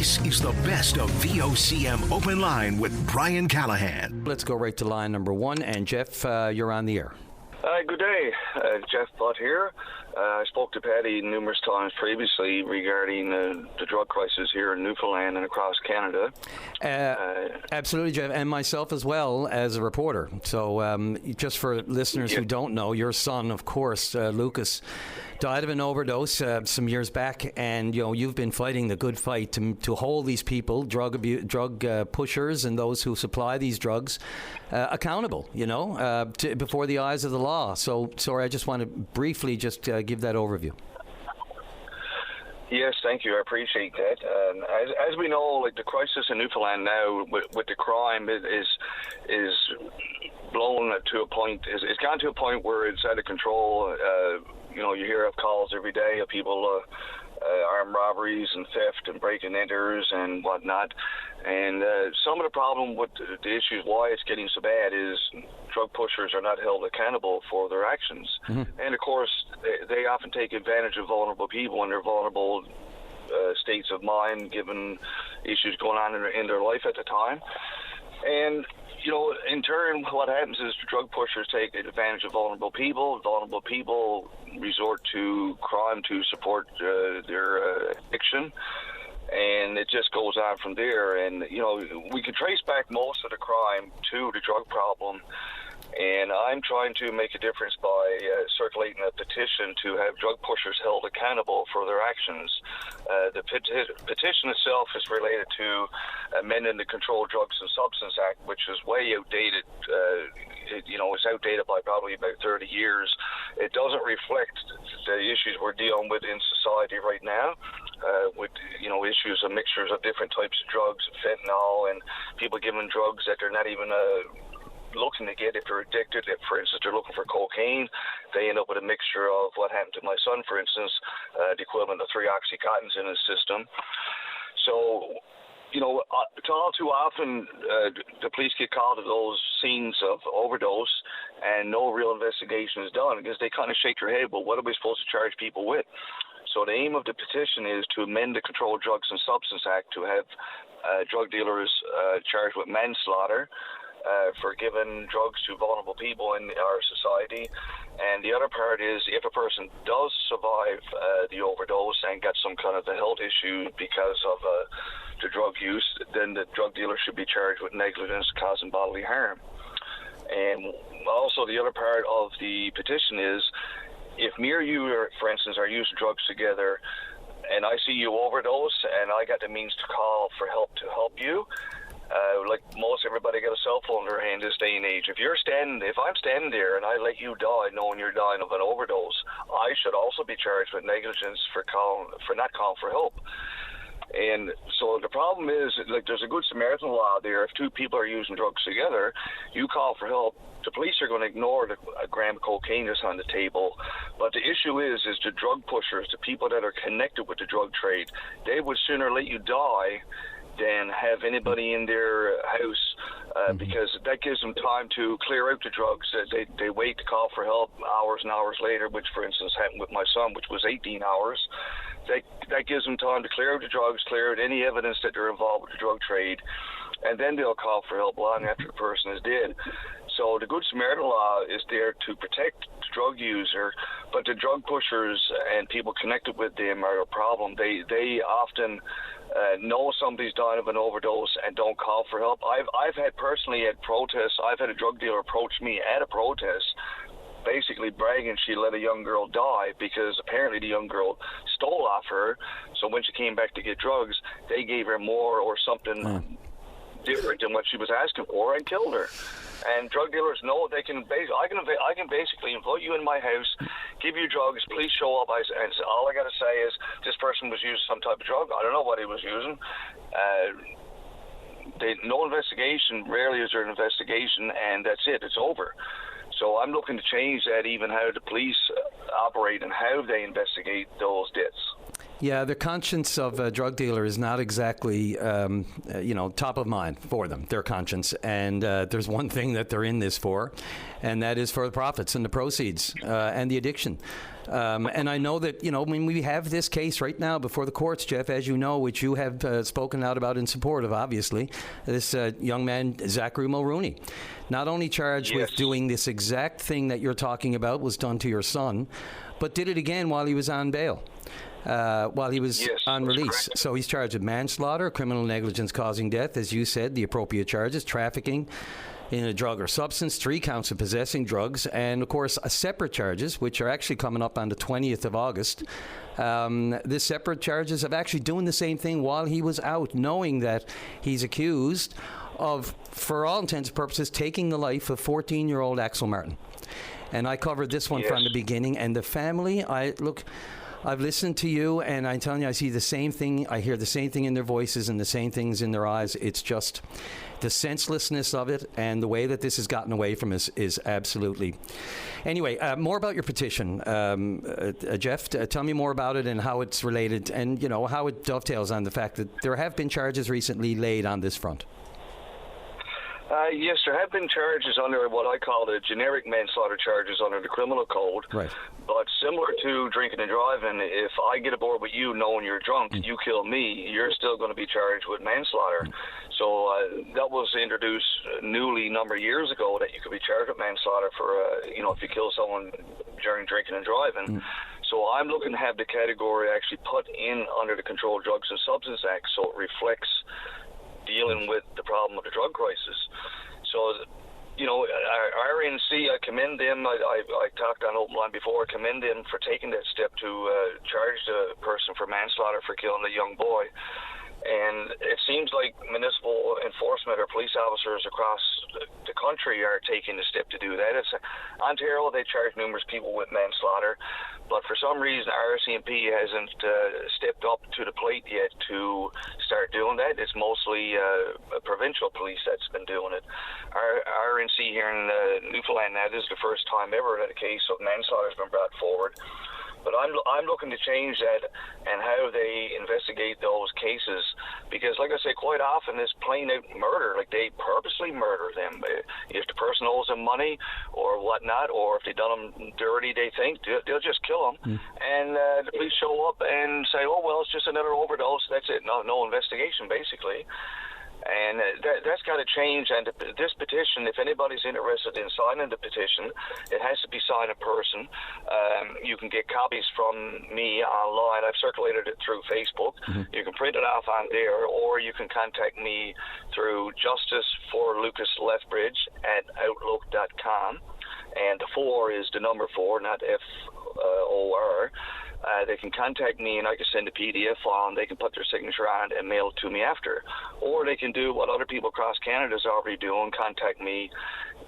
This is the best of VOCM Open Line with Brian Callahan. Let's go right to line number one. And Jeff, you're on the air. Good day. Jeff Butt here. I spoke to Patty numerous times previously regarding the drug crisis here in Newfoundland and across Canada. Absolutely, Jeff, and myself as well as a reporter. So just for listeners who don't know, your son, of course, Lucas, died of an overdose some years back, and you've been fighting the good fight to hold these people, drug pushers and those who supply these drugs, accountable, before the eyes of the law. So, sorry, I just want to briefly just give that overview. Yes, thank you. I appreciate that. As we know, like the crisis in Newfoundland now with the crime is blown to a point. It's gone to a point where it's out of control. You hear of calls every day of people armed robberies and theft and break and enters and whatnot. And some of the problem with the issues why it's getting so bad is drug pushers are not held accountable for their actions. Mm-hmm. And of course, they often take advantage of vulnerable people in their vulnerable states of mind, given issues going on in their life at the time. And in turn, what happens is drug pushers take advantage of vulnerable people. Vulnerable people resort to crime to support their addiction. And it just goes on from there. And, we can trace back most of the crime to the drug problem. And I'm trying to make a difference by circulating a petition to have drug pushers held accountable for their actions. The petition itself is related to amending the Controlled Drugs and Substance Act, which is way outdated. It's outdated by probably about 30 years. It doesn't reflect the issues we're dealing with in society right now, with issues of mixtures of different types of drugs, fentanyl, and people given drugs that they're not even looking to get if they're addicted. If, for instance, they're looking for cocaine, they end up with a mixture of what happened to my son, for instance, the equivalent of 3 Oxycontins in his system. So, all too often, the police get called to those scenes of overdose and no real investigation is done because they kind of shake their head, well, what are we supposed to charge people with? So the aim of the petition is to amend the Controlled Drugs and Substance Act to have drug dealers charged with manslaughter for giving drugs to vulnerable people in our society. And the other part is if a person does survive the overdose and got some kind of a health issue because of the drug use, then the drug dealer should be charged with negligence causing bodily harm. And also the other part of the petition is if me or you, for instance, are using drugs together and I see you overdose and I got the means to call for help to help you, like most everybody got a cell phone in their hand this day and age. If I'm standing there and I let you die knowing you're dying of an overdose, I should also be charged with negligence for not calling for help. And so the problem is, like, there's a good Samaritan law there. If 2 people are using drugs together, you call for help, the police are going to ignore a gram of cocaine that's on the table. But the issue is the drug pushers, the people that are connected with the drug trade, they would sooner let you die than have anybody in their house because that gives them time to clear out the drugs. They wait to call for help hours and hours later, which, for instance, happened with my son, which was 18 hours. That gives them time to clear out the drugs, clear out any evidence that they're involved with the drug trade, and then they'll call for help long after the person is dead. So the Good Samaritan law is there to protect the drug user, but the drug pushers and people connected with them are a problem. They often know somebody's dying of an overdose and don't call for help. I've had personally at protests, I've had a drug dealer approach me at a protest basically bragging she let a young girl die because apparently the young girl stole off her. So when she came back to get drugs, they gave her more or something different than what she was asking for and killed her. And drug dealers know they can. I can basically invite you in my house, give you drugs. Please show up. And all I got to say is this person was using some type of drug. I don't know what he was using. No investigation. Rarely is there an investigation, and that's it. It's over. So I'm looking to change that, even how the police operate and how they investigate those deaths. Yeah, the conscience of a drug dealer is not exactly, top of mind for them, their conscience. And there's one thing that they're in this for, and that is for the profits and the proceeds and the addiction. And I know that, we have this case right now before the courts, Jeff, as you know, which you have spoken out about in support of, obviously, this young man, Zachary Mulrooney, not only charged with doing this exact thing that you're talking about was done to your son, but did it again while he was on bail. While he was on release. Correct. So he's charged with manslaughter, criminal negligence causing death, as you said, the appropriate charges, trafficking in a drug or substance, 3 counts of possessing drugs, and, of course, separate charges, which are actually coming up on the 20th of August. The separate charges of actually doing the same thing while he was out, knowing that he's accused of, for all intents and purposes, taking the life of 14-year-old Axel Martin. And I covered this one from the beginning, and the family, I've listened to you, and I'm telling you, I see the same thing. I hear the same thing in their voices and the same things in their eyes. It's just the senselessness of it and the way that this has gotten away from us is absolutely. Anyway, more about your petition. Jeff, tell me more about it and how it's related and, how it dovetails on the fact that there have been charges recently laid on this front. Yes, there have been charges under what I call the generic manslaughter charges under the criminal code. Right. But similar to drinking and driving, if I get aboard with you knowing you're drunk, you kill me, you're still going to be charged with manslaughter. So that was introduced newly a number of years ago that you could be charged with manslaughter for, if you kill someone during drinking and driving. So I'm looking to have the category actually put in under the Controlled Drugs and Substance Act so it reflects dealing with the problem of the drug crisis. So, our RNC, I commend them. I talked on Open Line before. I commend them for taking that step to charge the person for manslaughter for killing a young boy. And it seems like municipal enforcement or police officers across the country are taking the step to do that. Ontario, they charge numerous people with manslaughter, but for some reason RCMP hasn't stepped up to the plate yet to start doing that. It's mostly provincial police that's been doing it. Our RNC here in Newfoundland, that is the first time ever that a case of manslaughter has been brought forward. But I'm looking to change that and how they investigate those cases because, like I say, quite often it's plain out murder. Like they purposely murder them. If the person owes them money or whatnot, or if they done them dirty, they think they'll just kill them. And the police show up and say, "Oh well, it's just another overdose. That's it. No investigation, basically." And that's got to change. And this petition, if anybody's interested in signing the petition, it has to be signed in person. You can get copies from me online. I've circulated it through Facebook. You can print it off on there, or you can contact me through justiceforlucaslethbridge@outlook.com. And the 4 is the number 4, not FOR. They can contact me and I can send a PDF file and they can put their signature on it and mail it to me after. Or they can do what other people across Canada is already doing, contact me,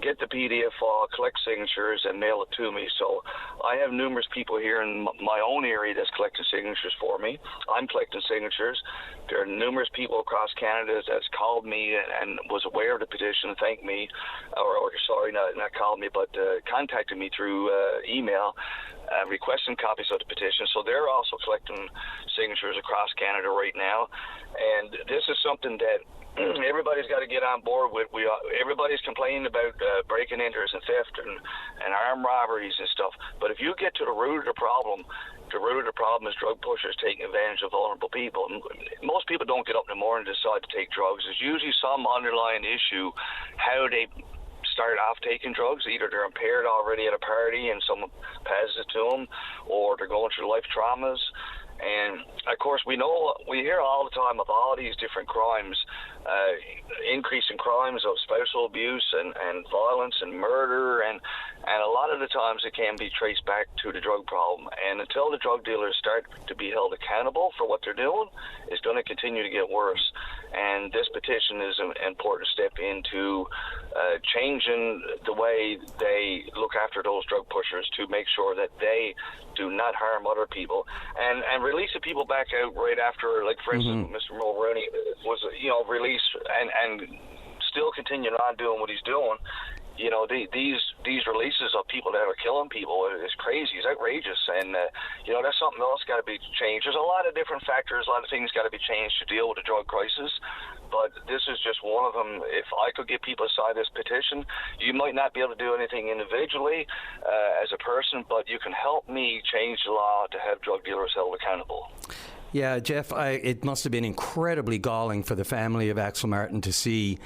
get the PDF file, collect signatures, and mail it to me. So I have numerous people here in my own area that's collecting signatures for me. I'm collecting signatures. There are numerous people across Canada that's called me and was aware of the petition, thanked me, or sorry, not called me, but contacted me through email, requesting copies of the petition. So they're also collecting signatures across Canada right now. And this is something that everybody's got to get on board with. Everybody's complaining about break-in enters and theft and armed robberies and stuff. But if you get to the root of the problem is drug pushers taking advantage of vulnerable people. Most people don't get up in the morning and decide to take drugs. There's usually some underlying issue how they started off taking drugs. Either they're impaired already at a party and someone passes it to them, or they're going through life traumas. And of course, we hear all the time of all these different crimes, increasing crimes of spousal abuse and violence and murder, and a lot of the times it can be traced back to the drug problem. And until the drug dealers start to be held accountable for what they're doing, it's going to continue to get worse. And this petition is an important step into changing the way they look after those drug pushers to make sure that they do not harm other people and release the people back out right after, like for instance, Mr. Mulrooney was released and still continuing on doing what he's doing. these releases of people that are killing people is crazy. It's outrageous, and that's something else got to be changed. There's a lot of different factors, a lot of things got to be changed to deal with the drug crisis, but this is just one of them. If I could get people to sign this petition, you might not be able to do anything individually as a person, but you can help me change the law to have drug dealers held accountable. Yeah, Jeff, it must have been incredibly galling for the family of Axel Martin to see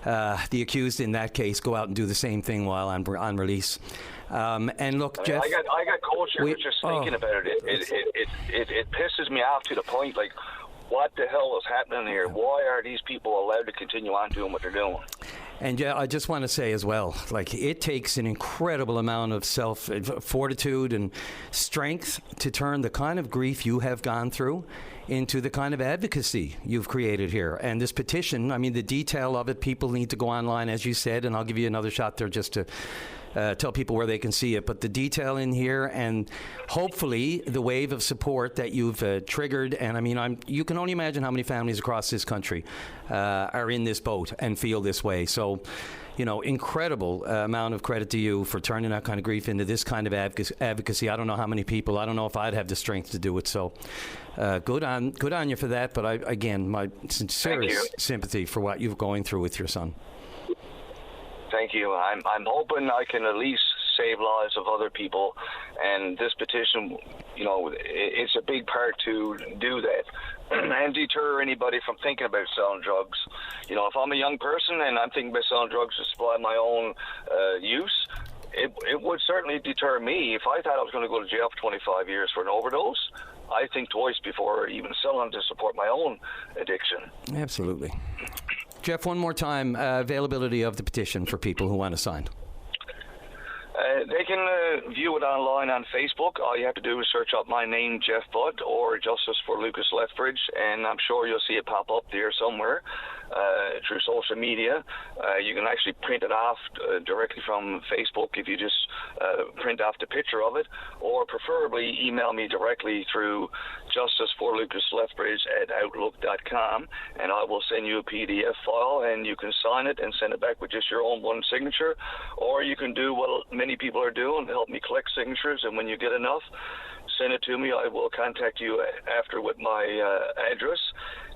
the accused in that case go out and do the same thing while on release. And look, Jeff, I got culture just thinking about it. It pisses me off to the point, like, what the hell is happening here? Why are these people allowed to continue on doing what they're doing? And yeah, I just want to say as well, like, it takes an incredible amount of fortitude and strength to turn the kind of grief you have gone through into the kind of advocacy you've created here. And this petition, I mean, the detail of it, people need to go online, as you said, and I'll give you another shot there just to tell people where they can see it. But the detail in here, and hopefully the wave of support that you've triggered, and I mean, you can only imagine how many families across this country are in this boat and feel this way. So, incredible amount of credit to you for turning that kind of grief into this kind of advocacy. I don't know how many people. I don't know if I'd have the strength to do it. So good on you for that. But again, my sincerest sympathy for what you're going through with your son. Thank you. I'm hoping I can at least save lives of other people, and this petition, it's a big part to do that and deter anybody from thinking about selling drugs. If I'm a young person and I'm thinking about selling drugs to supply my own use, it would certainly deter me. If I thought I was going to go to jail for 25 years for an overdose, I think twice before even selling to support my own addiction. Absolutely. Jeff, one more time, availability of the petition for people who want to sign. They can view it online on Facebook. All you have to do is search up my name, Jeff Budd, or Justice for Lucas Lethbridge, and I'm sure you'll see it pop up there somewhere through social media. You can actually print it off directly from Facebook if you just print off the picture of it, or preferably email me directly through justiceforlucaslethbridge@outlook.com, and I will send you a PDF file, and you can sign it and send it back with just your own one signature, or you can do what many people are doing, help me collect signatures, and when you get enough, send it to me. I will contact you after with my address.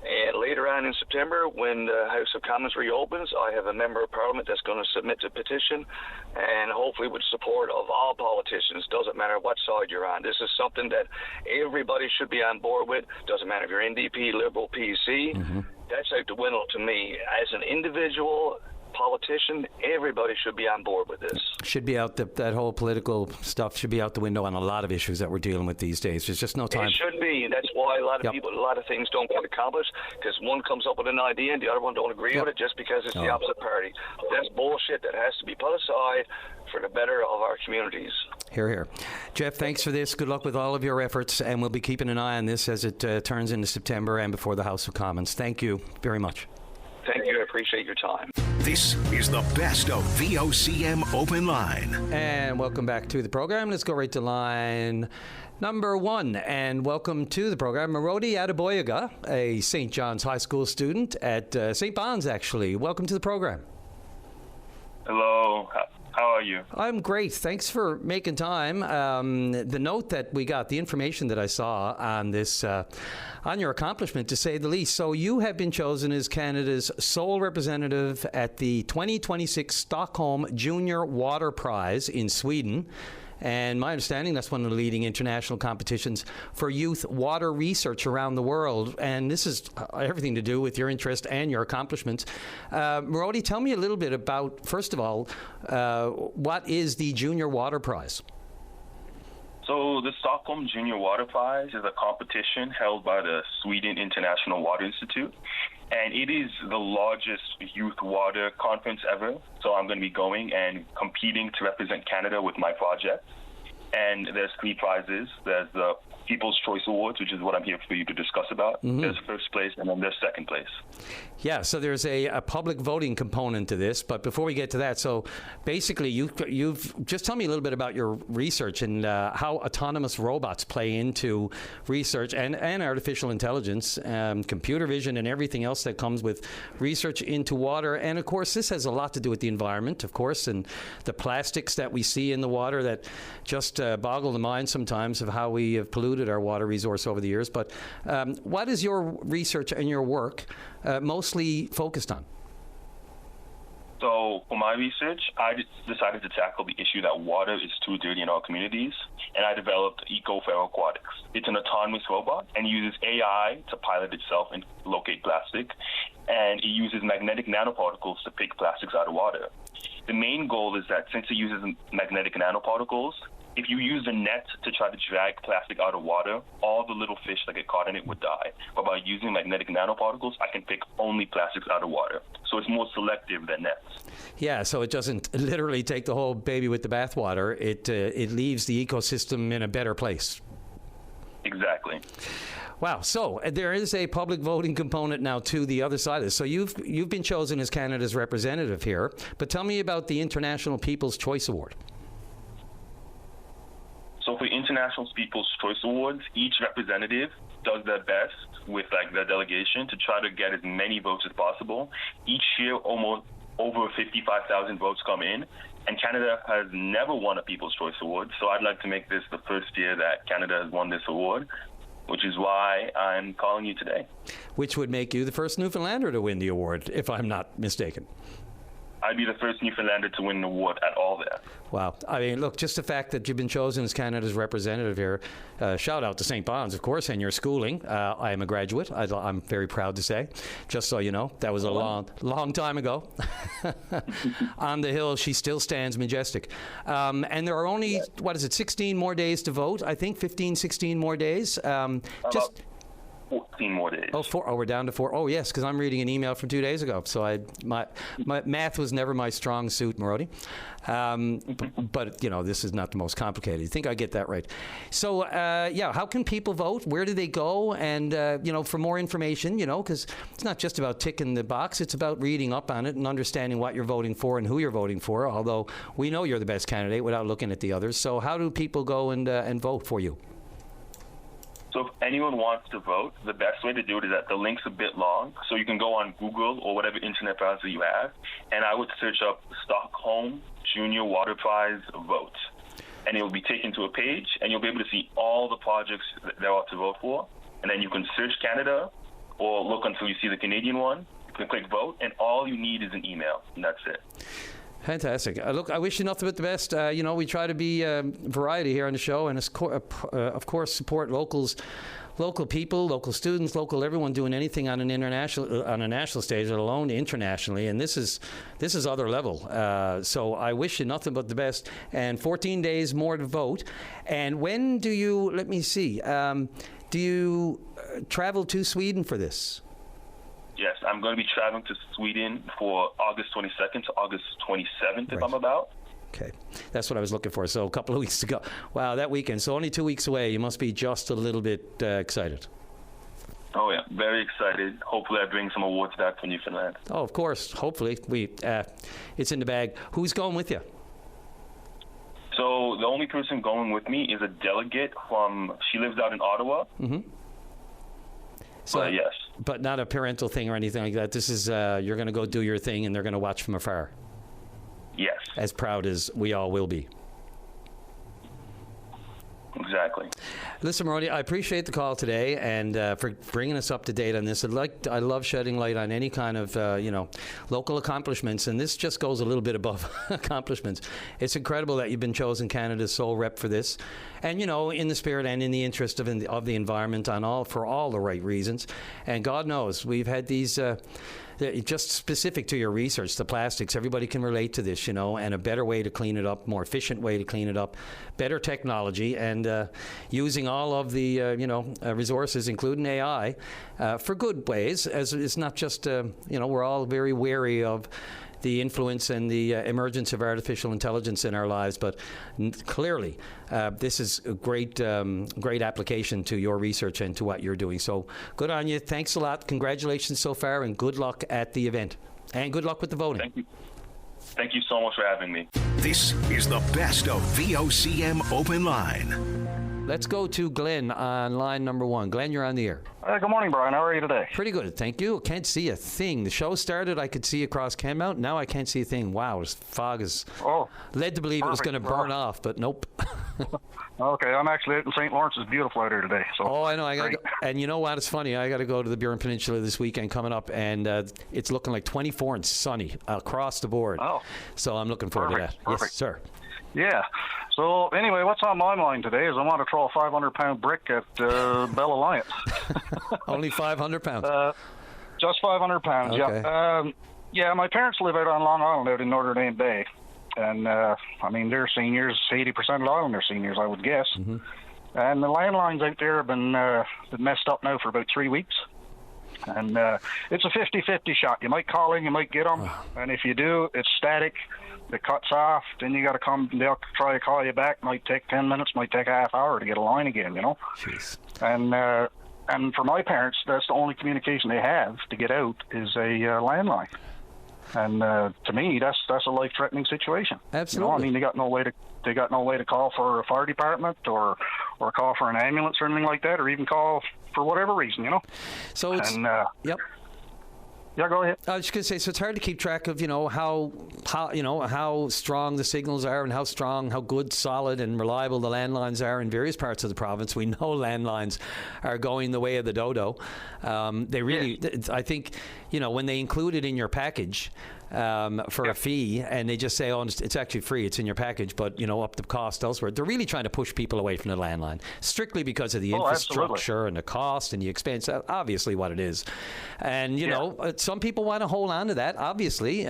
And later on in September, when the House of Commons reopens, I have a member of Parliament that's going to submit the petition, and hopefully with support of all politicians. Doesn't matter what side you're on. This is something that everybody should be on board with. Doesn't matter if you're NDP, Liberal, PC. Mm-hmm. That's out the window to me. As an individual politician, everybody should be on board with this. Should be out, that whole political stuff should be out the window on a lot of issues that we're dealing with these days. There's just no time. It should be. That's why a lot of people, a lot of things don't get accomplished, because one comes up with an idea and the other one don't agree with it just because it's the opposite party. That's bullshit that has to be put aside for the better of our communities. Hear, hear. Jeff, thanks for this. Good luck with all of your efforts, and we'll be keeping an eye on this as it turns into September and before the House of Commons. Thank you very much. Thank you. I appreciate your time. This is the best of VOCM Open Line. And welcome back to the program. Let's go right to line number 1. And welcome to the program, Marodi Adeboyaga, a St. John's High School student at St. Bon's, actually. Welcome to the program. Hello. How are you? I'm great. Thanks for making time. The note that we got, the information that I saw on this, on your accomplishment, to say the least. So you have been chosen as Canada's sole representative at the 2026 Stockholm Junior Water Prize in Sweden. And my understanding, that's one of the leading international competitions for youth water research around the world. And this is everything to do with your interest and your accomplishments. Marodi, tell me a little bit about, first of all, what is the Junior Water Prize? So the Stockholm Junior Water Prize is a competition held by the Sweden International Water Institute. And it is the largest youth water conference ever. So I'm going to be going and competing to represent Canada with my project. And there's 3 prizes. There's the People's Choice Awards, which is what I'm here for you to discuss about. There's first place and then there's second place. Yeah, so there's a public voting component to this. But before we get to that, so basically you've just tell me a little bit about your research and how autonomous robots play into research and artificial intelligence, computer vision and everything else that comes with research into water. And of course, this has a lot to do with the environment, of course, and the plastics that we see in the water that just boggle the mind sometimes of how we have polluted our water resource over the years. But what is your research and your work mostly focused on? So for my research, I decided to tackle the issue that water is too dirty in our communities, and I developed Aquatics. It's an autonomous robot and uses AI to pilot itself and locate plastic, and it uses magnetic nanoparticles to pick plastics out of water. The main goal is that since it uses magnetic nanoparticles, if you use a net to try to drag plastic out of water, all the little fish that get caught in it would die. But by using magnetic nanoparticles, I can pick only plastics out of water. So it's more selective than nets. Yeah, so it doesn't literally take the whole baby with the bathwater. It leaves the ecosystem in a better place. Exactly. Wow. So there is a public voting component now to the other side of this. So you've been chosen as Canada's representative here. But tell me about the International People's Choice Award. So for International People's Choice Awards, each representative does their best with their delegation to try to get as many votes as possible. Each year, almost over 55,000 votes come in, and Canada has never won a People's Choice Award. So I'd like to make this the first year that Canada has won this award, which is why I'm calling you today. Which would make you the first Newfoundlander to win the award, if I'm not mistaken. I'd be the first Newfoundlander to win an award at all there. Wow. I mean, look, just the fact that you've been chosen as Canada's representative here, shout out to St. Bon's, of course, and your schooling. I am a graduate, I'm very proud to say, just so you know. That was a long time ago. On the hill, she still stands majestic. And there are only, 16 more days to vote? I think 15, 16 more days. 14 more days. We're down to 4. Oh, yes, because I'm reading an email from 2 days ago. So my math was never my strong suit, Marody. But, this is not the most complicated. You think I get that right. So, how can people vote? Where do they go? And, for more information, because it's not just about ticking the box. It's about reading up on it and understanding what you're voting for and who you're voting for, although we know you're the best candidate without looking at the others. So how do people go and vote for you? So if anyone wants to vote, the best way to do it is that the link's a bit long, so you can go on Google or whatever internet browser you have, and I would search up Stockholm Junior Water Prize vote. And it will be taken to a page, and you'll be able to see all the projects that there are to vote for. And then you can search Canada or look until you see the Canadian one. You can click vote, and all you need is an email, and that's it. Fantastic. Look, I wish you nothing but the best. We try to be variety here on the show, and of course support local people, local students, local everyone doing anything on a national stage, let alone internationally. And this is other level. So I wish you nothing but the best. And 14 days more to vote. And when do you? Let me see. Do you travel to Sweden for this? Yes, I'm going to be traveling to Sweden for August 22nd to August 27th, if I'm about. Okay. That's what I was looking for. So a couple of weeks to go. Wow, that weekend. So only 2 weeks away. You must be just a little bit excited. Oh, yeah. Very excited. Hopefully I bring some awards back for Newfoundland. Oh, of course. Hopefully. It's in the bag. Who's going with you? So the only person going with me is a delegate she lives out in Ottawa. Mm-hmm. So, yes. But not a parental thing or anything like that. This is, you're going to go do your thing and they're going to watch from afar. Yes. As proud as we all will be. Exactly. Listen, Marody, I appreciate the call today and for bringing us up to date on this. I love shedding light on any kind of, local accomplishments, and this just goes a little bit above accomplishments. It's incredible that you've been chosen Canada's sole rep for this, and, in the spirit and in the interest of the environment for all the right reasons. And God knows, we've had these... just specific to your research, the plastics, everybody can relate to this, and a better way to clean it up, more efficient way to clean it up, better technology, and using all of the, resources, including AI, for good ways, as it's not just, we're all very wary of the influence and the emergence of artificial intelligence in our lives. But clearly, this is a great application to your research and to what you're doing. So good on you. Thanks a lot. Congratulations so far, and good luck at the event. And good luck with the voting. Thank you. Thank you so much for having me. This is the best of VOCM Open Line. Let's go to Glenn on line number 1. Glenn, you're on the air. Good morning, Brian. How are you today? Pretty good, thank you. Can't see a thing. The show started, I could see across Kenmount. Now I can't see a thing. Wow, this fog is led to believe it was going to burn off, but nope. Okay, I'm actually out in St. Lawrence. It's beautiful out here today. So I know. I got and you know what? It's funny. I got to go to the Burin Peninsula this weekend coming up, and it's looking like 24 and sunny across the board. Oh, so I'm looking forward to that. Perfect. Yes, sir. Yeah. So anyway, what's on my mind today is I want to throw a 500-pound brick at Bell Alliance. Only 500 pounds. Just 500 pounds. Okay. Yeah. My parents live out on Long Island, out in Notre Dame Bay, and I mean they're seniors. 80% of the island are seniors, I would guess. Mm-hmm. And the landlines out there have been messed up now for about 3 weeks. And it's a 50-50 shot. You might call in, you might get them, and if you do, it's static. It cuts off, then you got to come. They'll try to call you back. Might take 10 minutes, might take a half hour to get a line again. You know. Jeez. And for my parents, that's the only communication they have to get out is a landline. And to me, that's a life-threatening situation. Absolutely. You know? I mean, they got no way to call for a fire department or call for an ambulance or anything like that, or even call for whatever reason. You know. So it's yep. Yeah, go ahead. I was just going to say, so it's hard to keep track of, how strong the signals are and how good, solid, and reliable the landlines are in various parts of the province. We know landlines are going the way of the dodo. They really, I think, when they include it in your package for a fee, and they just say, it's actually free, it's in your package, but, up the cost elsewhere. They're really trying to push people away from the landline, strictly because of the infrastructure absolutely. And the cost and the expense, obviously what it is. And, some people want to hold on to that, obviously.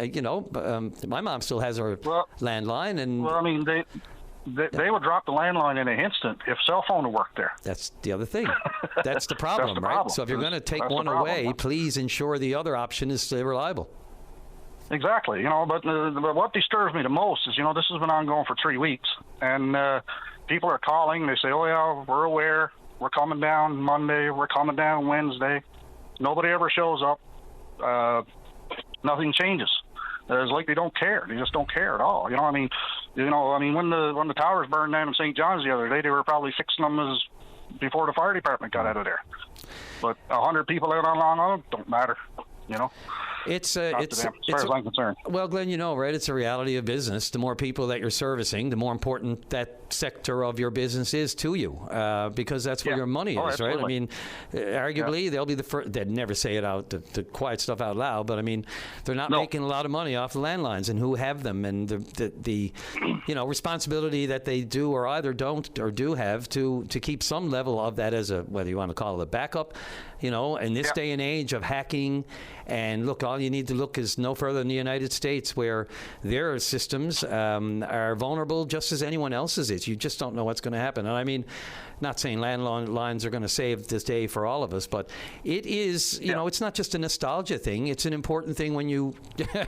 My mom still has her landline. And well, I mean, they would drop the landline in an instant if cell phone would work there. That's the other thing. That's the problem, That's the right? problem. So if you're going to take one away, please ensure the other option is still reliable. Exactly, but what disturbs me the most is, this has been ongoing for 3 weeks, and people are calling. They say, "Oh yeah, we're aware. We're coming down Monday. We're coming down Wednesday." Nobody ever shows up. Nothing changes. It's like they don't care. They just don't care at all. When the towers burned down in St. John's the other day, they were probably fixing them before the fire department got out of there. But 100 people out on Long Island don't matter. It's as far as I'm concerned. Well, Glenn, right? It's a reality of business. The more people that you're servicing, the more important that sector of your business is to you, because that's where your money is, absolutely. right? I mean, arguably they'll be the first. They'd never say it out, the quiet stuff out loud, but I mean, they're not making a lot of money off the landlines, and who have them, and the responsibility that they do or either don't or do have to keep some level of that as whether you want to call it a backup. In this day and age of hacking, and look, all you need to look is no further than the United States, where their systems are vulnerable just as anyone else's is. You just don't know what's going to happen. And I mean, not saying landlines are going to save this day for all of us, but it is, it's not just a nostalgia thing. It's an important thing when you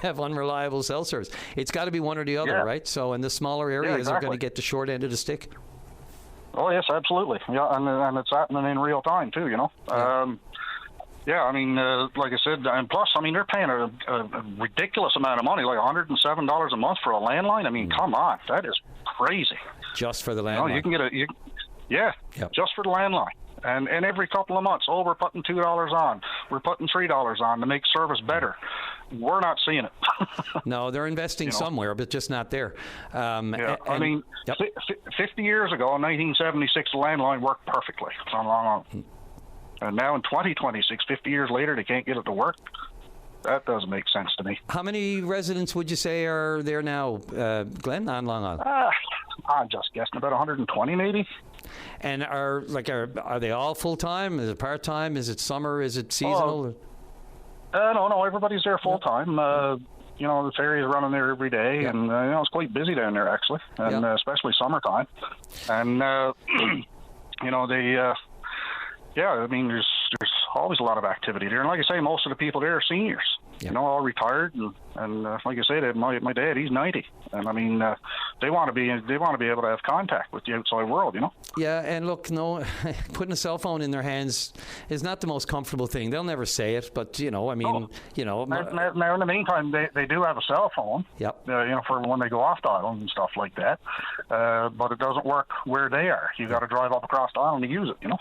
have unreliable cell service. It's got to be one or the other, right? So, and the smaller areas are going to get the short end of the stick. Oh, yes, absolutely. Yeah, and it's happening in real time, too, like I said, and plus, they're paying a ridiculous amount of money, like $107 a month for a landline. I mean, come on, that is crazy. Just for the landline. You can get just for the landline. And every couple of months, we're putting $2 on. We're putting $3 on to make service better. We're not seeing it. No, they're investing somewhere, but just not there. 50 years ago, in 1976, the landline worked perfectly on Long Island. And now in 2026, 50 years later, they can't get it to work. That doesn't make sense to me. How many residents would you say are there now, Glenn, on Long Island? I'm just guessing about 120 maybe. And are they all full-time? Is it part-time? Is it summer? Is it seasonal? No, everybody's there full-time. The ferry is running there every day, and it's quite busy down there, actually, and especially summertime. And, there's always a lot of activity there. And like I say, most of the people there are seniors. you know, all retired, and like I said, my dad, he's 90, and I mean, they want to be able to have contact with the outside world, you know. Yeah, and look, no, putting a cell phone in their hands is not the most comfortable thing. They'll never say it, but you know, I mean, you know. Now in the meantime, they do have a cell phone. Yep. You know, for when they go off the island and stuff like that, but it doesn't work where they are. You got to drive up across the island to use it, you know.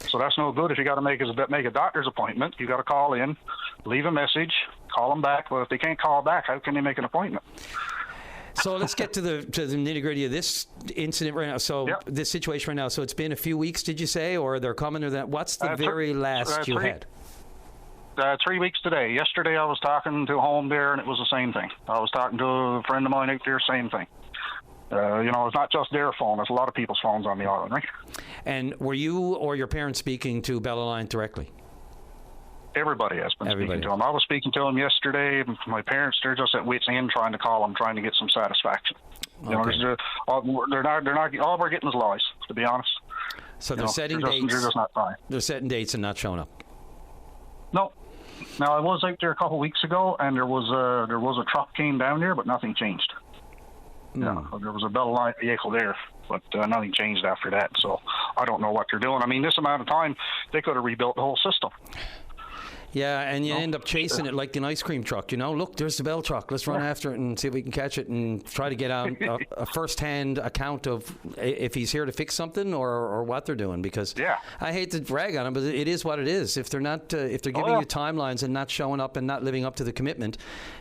So that's no good if you got to make a doctor's appointment. You got to call in, leave a message, call them back. Well, if they can't call back, how can they make an appointment? So let's get to the nitty-gritty of this incident right now. So this situation right now. So it's been a few weeks, did you say, or they're coming or that? What's the very last you had? 3 weeks today. Yesterday I was talking to a home there, and it was the same thing. I was talking to a friend of mine out there, same thing. You know, it's not just their phone. It's a lot of people's phones on the island, right? And were you or your parents speaking to Bell Alliance directly? Everybody has been speaking to them. I was speaking to them yesterday. My parents, they're just at wit's end trying to call them, trying to get some satisfaction. You know, they're not. All we're getting is lies, to be honest. So they're setting dates. They're just not trying. They're setting dates and not showing up. No. Now I was out there a couple of weeks ago, and there was a truck came down there, but nothing changed. Yeah, there was a Bell Alliance vehicle there, but nothing changed after that. So I don't know what they're doing. I mean, this amount of time, they could have rebuilt the whole system. Yeah, and you end up chasing it like an ice cream truck, you know. Look, there's the Bell truck. Let's run after it and see if we can catch it and try to get out a first-hand account of if he's here to fix something or what they're doing. Because I hate to brag on them, but it is what it is. If they're not, if they're giving you timelines and not showing up and not living up to the commitment,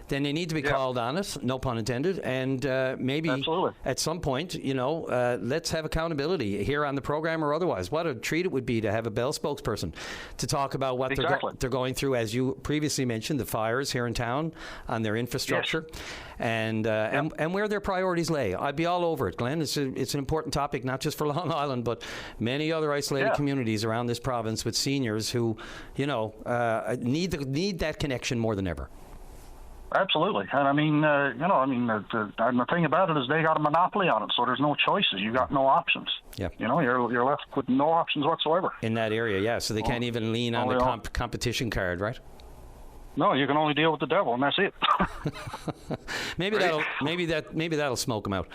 then they need to be called on it. No pun intended. And maybe at some point, you know, let's have accountability here on the program or otherwise. What a treat it would be to have a Bell spokesperson to talk about what they're going through, as you previously mentioned, the fires here in town on their infrastructure, and where their priorities lay. I'd be all over it, Glenn. It's an important topic, not just for Long Island, but many other isolated communities around this province with seniors who, you know, need that connection more than ever. Absolutely, and I mean, you know, I mean, the thing about it is they got a monopoly on it, so there's no choices. You got no options. Yeah, you know, you're left with no options whatsoever in that area. So they can't even lean on the competition card, right? No, you can only deal with the devil, and that's it. maybe that'll smoke them out.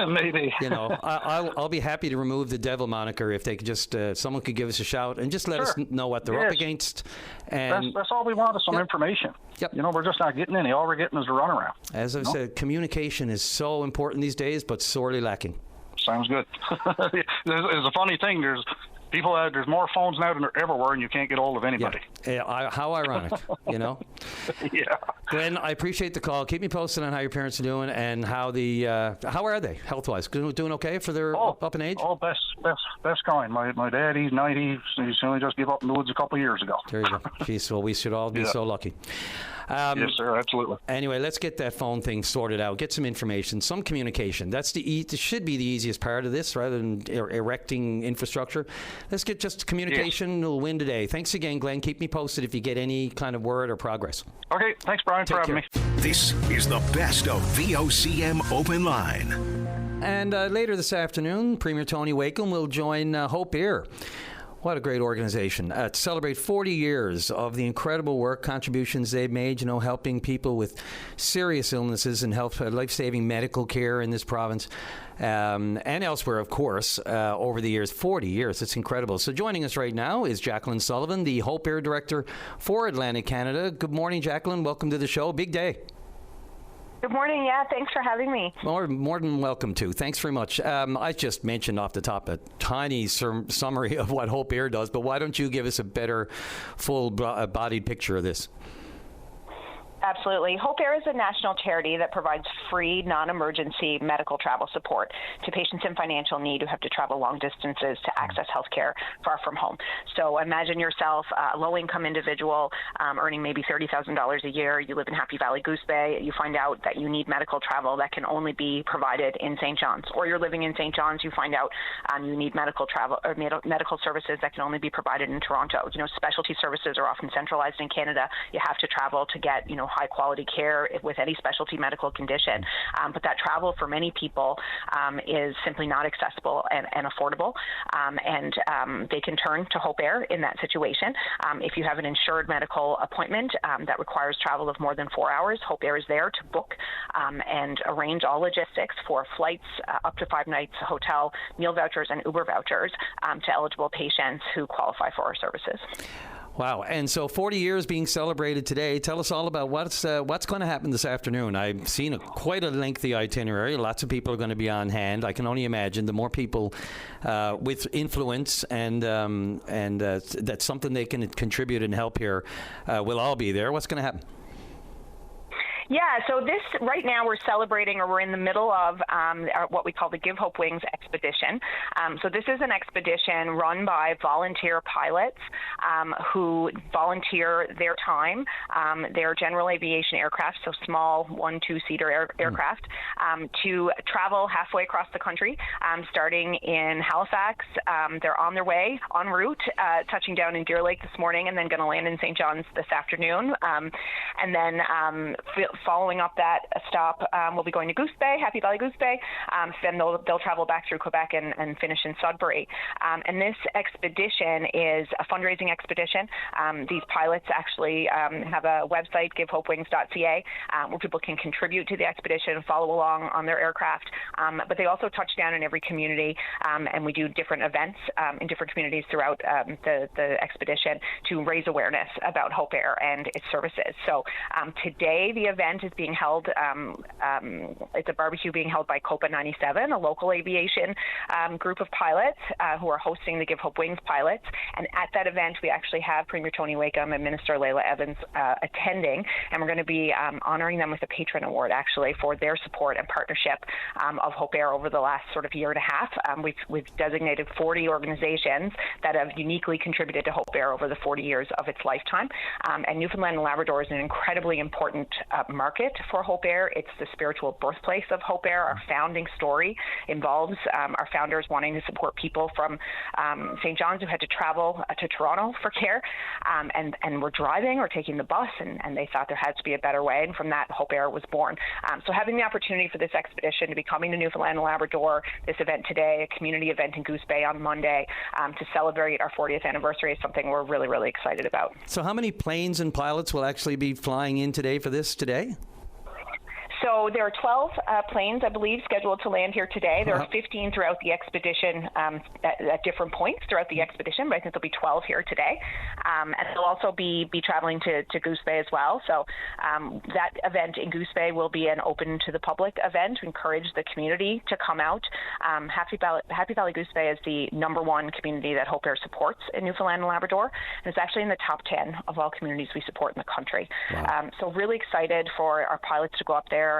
Maybe. You know, I'll be happy to remove the devil moniker if they could just someone could give us a shout and just let us know what they're up against. And that's all we want is some information. Yep. You know, we're just not getting any. All we're getting is a runaround. As I've said, communication is so important these days, but sorely lacking. Sounds good. There's a funny thing. There's more phones now than there ever were, and you can't get hold of anybody. How ironic, you know? Yeah. Glenn, I appreciate the call. Keep me posted on how your parents are doing and how how are they health-wise? Doing okay for their up in age? Oh, best kind. My dad, he's 90. He's only just gave up in the woods a couple of years ago. There you go. Jeez, well, we should all be so lucky. Yes, sir, absolutely. Anyway, let's get that phone thing sorted out. Get some information, some communication. That's it should be the easiest part of this, rather than erecting infrastructure. Let's get just communication. We'll win today. Thanks again, Glenn. Keep me posted if you get any kind of word or progress. Okay, thanks, Brian, for having me. This is the best of VOCM Open Line. And later this afternoon, Premier Tony Wakeham will join Hope Air. What a great organization. To celebrate 40 years of the incredible work, contributions they've made, you know, helping people with serious illnesses and life-saving medical care in this province and elsewhere, of course, over the years. 40 years. It's incredible. So joining us right now is Jacqueline Sullivan, the Hope Air Director for Atlantic Canada. Good morning, Jacqueline. Welcome to the show. Big day. Good morning. Yeah, thanks for having me. More than welcome to. Thanks very much. I just mentioned off the top a tiny summary of what Hope Air does, but why don't you give us a better full-bodied picture of this? Absolutely. Hope Air is a national charity that provides free, non-emergency medical travel support to patients in financial need who have to travel long distances to access health care far from home. So imagine yourself a low-income individual earning maybe $30,000 a year. You live in Happy Valley, Goose Bay. You find out that you need medical travel that can only be provided in St. John's. Or you're living in St. John's. You find out you need medical travel or medical services that can only be provided in Toronto. You know, specialty services are often centralized in Canada. You have to travel to get, you know, high quality care with any specialty medical condition. But that travel for many people is simply not accessible and affordable. And they can turn to Hope Air in that situation. If you have an insured medical appointment that requires travel of more than 4 hours, Hope Air is there to book and arrange all logistics for flights up to 5 nights, hotel, meal vouchers, and Uber vouchers to eligible patients who qualify for our services. Wow. And so 40 years being celebrated today. Tell us all about what's going to happen this afternoon. I've seen quite a lengthy itinerary. Lots of people are going to be on hand. I can only imagine the more people with influence and that's something they can contribute and help here will all be there. What's going to happen? Yeah, so this right now we're celebrating, or we're in the middle of what we call the Give Hope Wings expedition. So this is an expedition run by volunteer pilots who volunteer their time. They're general aviation aircraft, so small 1-2-seater aircraft, to travel halfway across the country, starting in Halifax. They're on their way, en route, touching down in Deer Lake this morning, and then going to land in St. John's this afternoon. And then following up that stop, we'll be going to Goose Bay, Happy Valley Goose Bay. Then they'll travel back through Quebec and finish in Sudbury. And this expedition is a fundraising expedition. These pilots actually have a website, givehopewings.ca, where people can contribute to the expedition and follow along on their aircraft. But they also touch down in every community, and we do different events in different communities throughout the expedition to raise awareness about Hope Air and its services. So today the event is being held, it's a barbecue being held by Copa 97, a local aviation group of pilots who are hosting the Give Hope Wings pilots. And at that event, we actually have Premier Tony Wakeham and Minister Layla Evans attending, and we're going to be honoring them with a patron award, actually, for their support and partnership of Hope Air over the last sort of year and a half. We've designated 40 organizations that have uniquely contributed to Hope Air over the 40 years of its lifetime. And Newfoundland and Labrador is an incredibly important market for Hope Air. It's the spiritual birthplace of Hope Air. Our founding story involves our founders wanting to support people from St. John's who had to travel to Toronto for care, and were driving or taking the bus, and they thought there had to be a better way, and from that, Hope Air was born. So having the opportunity for this expedition to be coming to Newfoundland and Labrador, this event today, a community event in Goose Bay on Monday, to celebrate our 40th anniversary is something we're really, really excited about. So how many planes and pilots will actually be flying in today for this today? So there are 12 planes, I believe, scheduled to land here today. There are 15 throughout the expedition at different points throughout the expedition, but I think there'll be 12 here today. And they'll also be traveling to Goose Bay as well. So that event in Goose Bay will be an open to the public event to encourage the community to come out. Happy Valley Goose Bay is the #1 community that Hope Air supports in Newfoundland and Labrador, and it's actually in the top 10 of all communities we support in the country. Wow. So really excited for our pilots to go up there.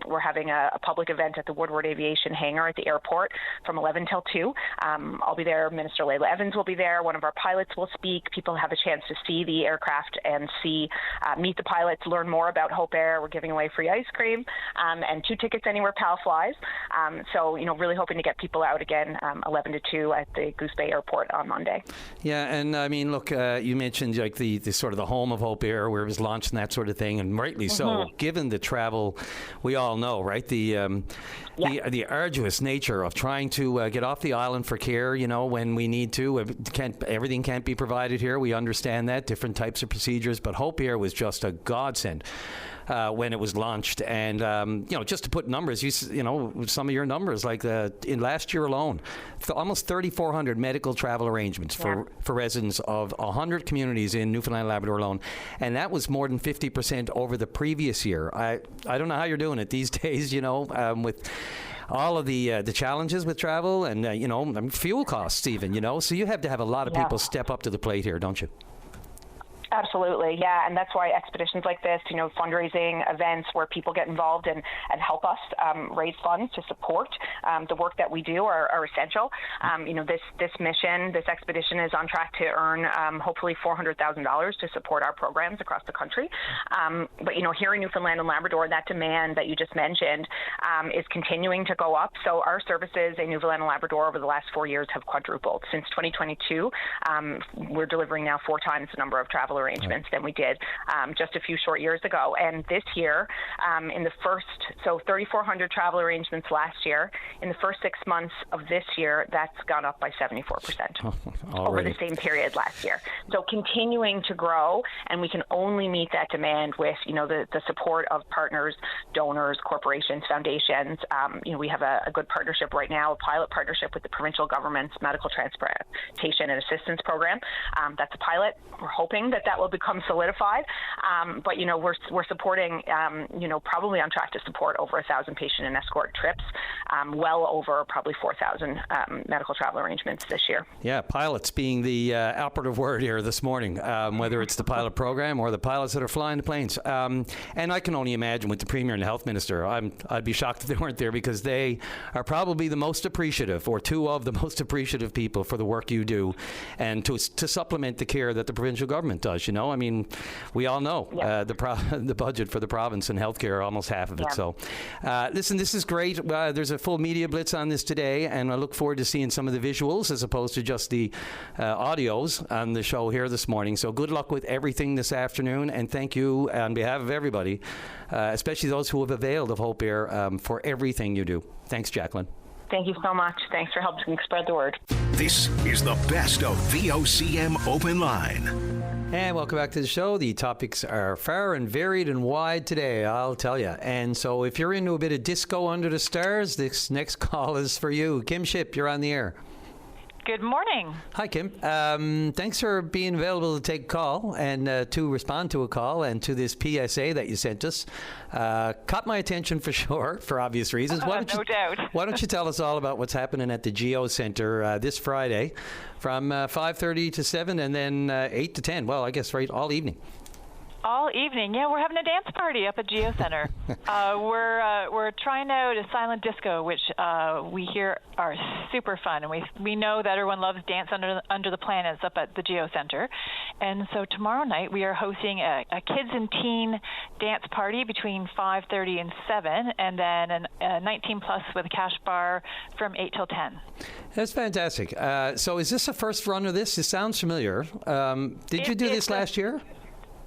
We're having a public event at the Woodward Aviation hangar at the airport from 11 till 2. I'll be there. Minister Layla Evans will be there. One of our pilots will speak. People have a chance to see the aircraft and meet the pilots, learn more about Hope Air. We're giving away free ice cream and 2 tickets anywhere PAL flies. So, really hoping to get people out again 11 to 2 at the Goose Bay Airport on Monday. Yeah, and I mean, look, you mentioned like the sort of the home of Hope Air where it was launched and that sort of thing, and rightly so, given the travel. We all know, right? The arduous nature of trying to get off the island for care, when we need to. Everything can't be provided here. We understand that, different types of procedures. But Hope Air was just a godsend when it was launched. And, just to put numbers, some of your numbers, like in last year alone, almost 3,400 medical travel arrangements for residents of 100 communities in Newfoundland and Labrador alone. And that was more than 50% over the previous year. I don't know how you're doing it these days, with all of the challenges with travel and, fuel costs even, so you have to have a lot of people step up to the plate here, don't you? Absolutely, yeah, and that's why expeditions like this, fundraising events where people get involved and help us raise funds to support the work that we do are essential. This mission, this expedition is on track to earn hopefully $400,000 to support our programs across the country. But here in Newfoundland and Labrador, that demand that you just mentioned is continuing to go up. So our services in Newfoundland and Labrador over the last 4 years have quadrupled. Since 2022, we're delivering now 4 times the number of travelers arrangements than we did just a few short years ago. And this year, in the first, 3,400 travel arrangements last year. In the first 6 months of this year, that's gone up by 74% over the same period last year. So continuing to grow, and we can only meet that demand with, the support of partners, donors, corporations, foundations. We have a good partnership right now, a pilot partnership with the provincial government's medical transportation and assistance program. That's a pilot. We're hoping that will become solidified. But we're supporting, probably on track to support over 1,000 patient and escort trips, well over probably 4,000 medical travel arrangements this year. Yeah, pilots being the operative word here this morning, whether it's the pilot program or the pilots that are flying the planes. And I can only imagine with the Premier and the Health Minister, I'd be shocked if they weren't there, because they are probably the most appreciative, or two of the most appreciative people for the work you do, and to supplement the care that the provincial government does. We all know the budget for the province and healthcare, almost half of it. So listen, this is great. There's a full media blitz on this today, and I look forward to seeing some of the visuals as opposed to just the audios on the show here this morning. So good luck with everything this afternoon, and thank you on behalf of everybody, especially those who have availed of Hope Air, for everything you do. Thanks, Jacqueline. Thank you so much. Thanks for helping spread the word. This is the best of VOCM Open Line. And welcome back to the show. The topics are far and varied and wide today, I'll tell you. And so if you're into a bit of disco under the stars, this next call is for you. Kim Shipp, you're on the air. Good morning. Hi, Kim. Thanks for being available to take a call and to respond to a call and to this PSA that you sent us. Caught my attention for sure, for obvious reasons. No doubt. Why don't you tell us all about what's happening at the Geo Centre this Friday from 5:30 to 7 and then 8 to 10. Well, I guess all evening. All evening, yeah. We're having a dance party up at Geo Centre. We're trying out a silent disco, which we hear are super fun, and we know that everyone loves Dance Under the Planets up at the Geo Centre. And so tomorrow night we are hosting a kids and teen dance party between 5:30 and 7, and then a 19 plus with a cash bar from 8 till 10. That's fantastic. So is this the first run of this? It sounds familiar. Did you do this last year?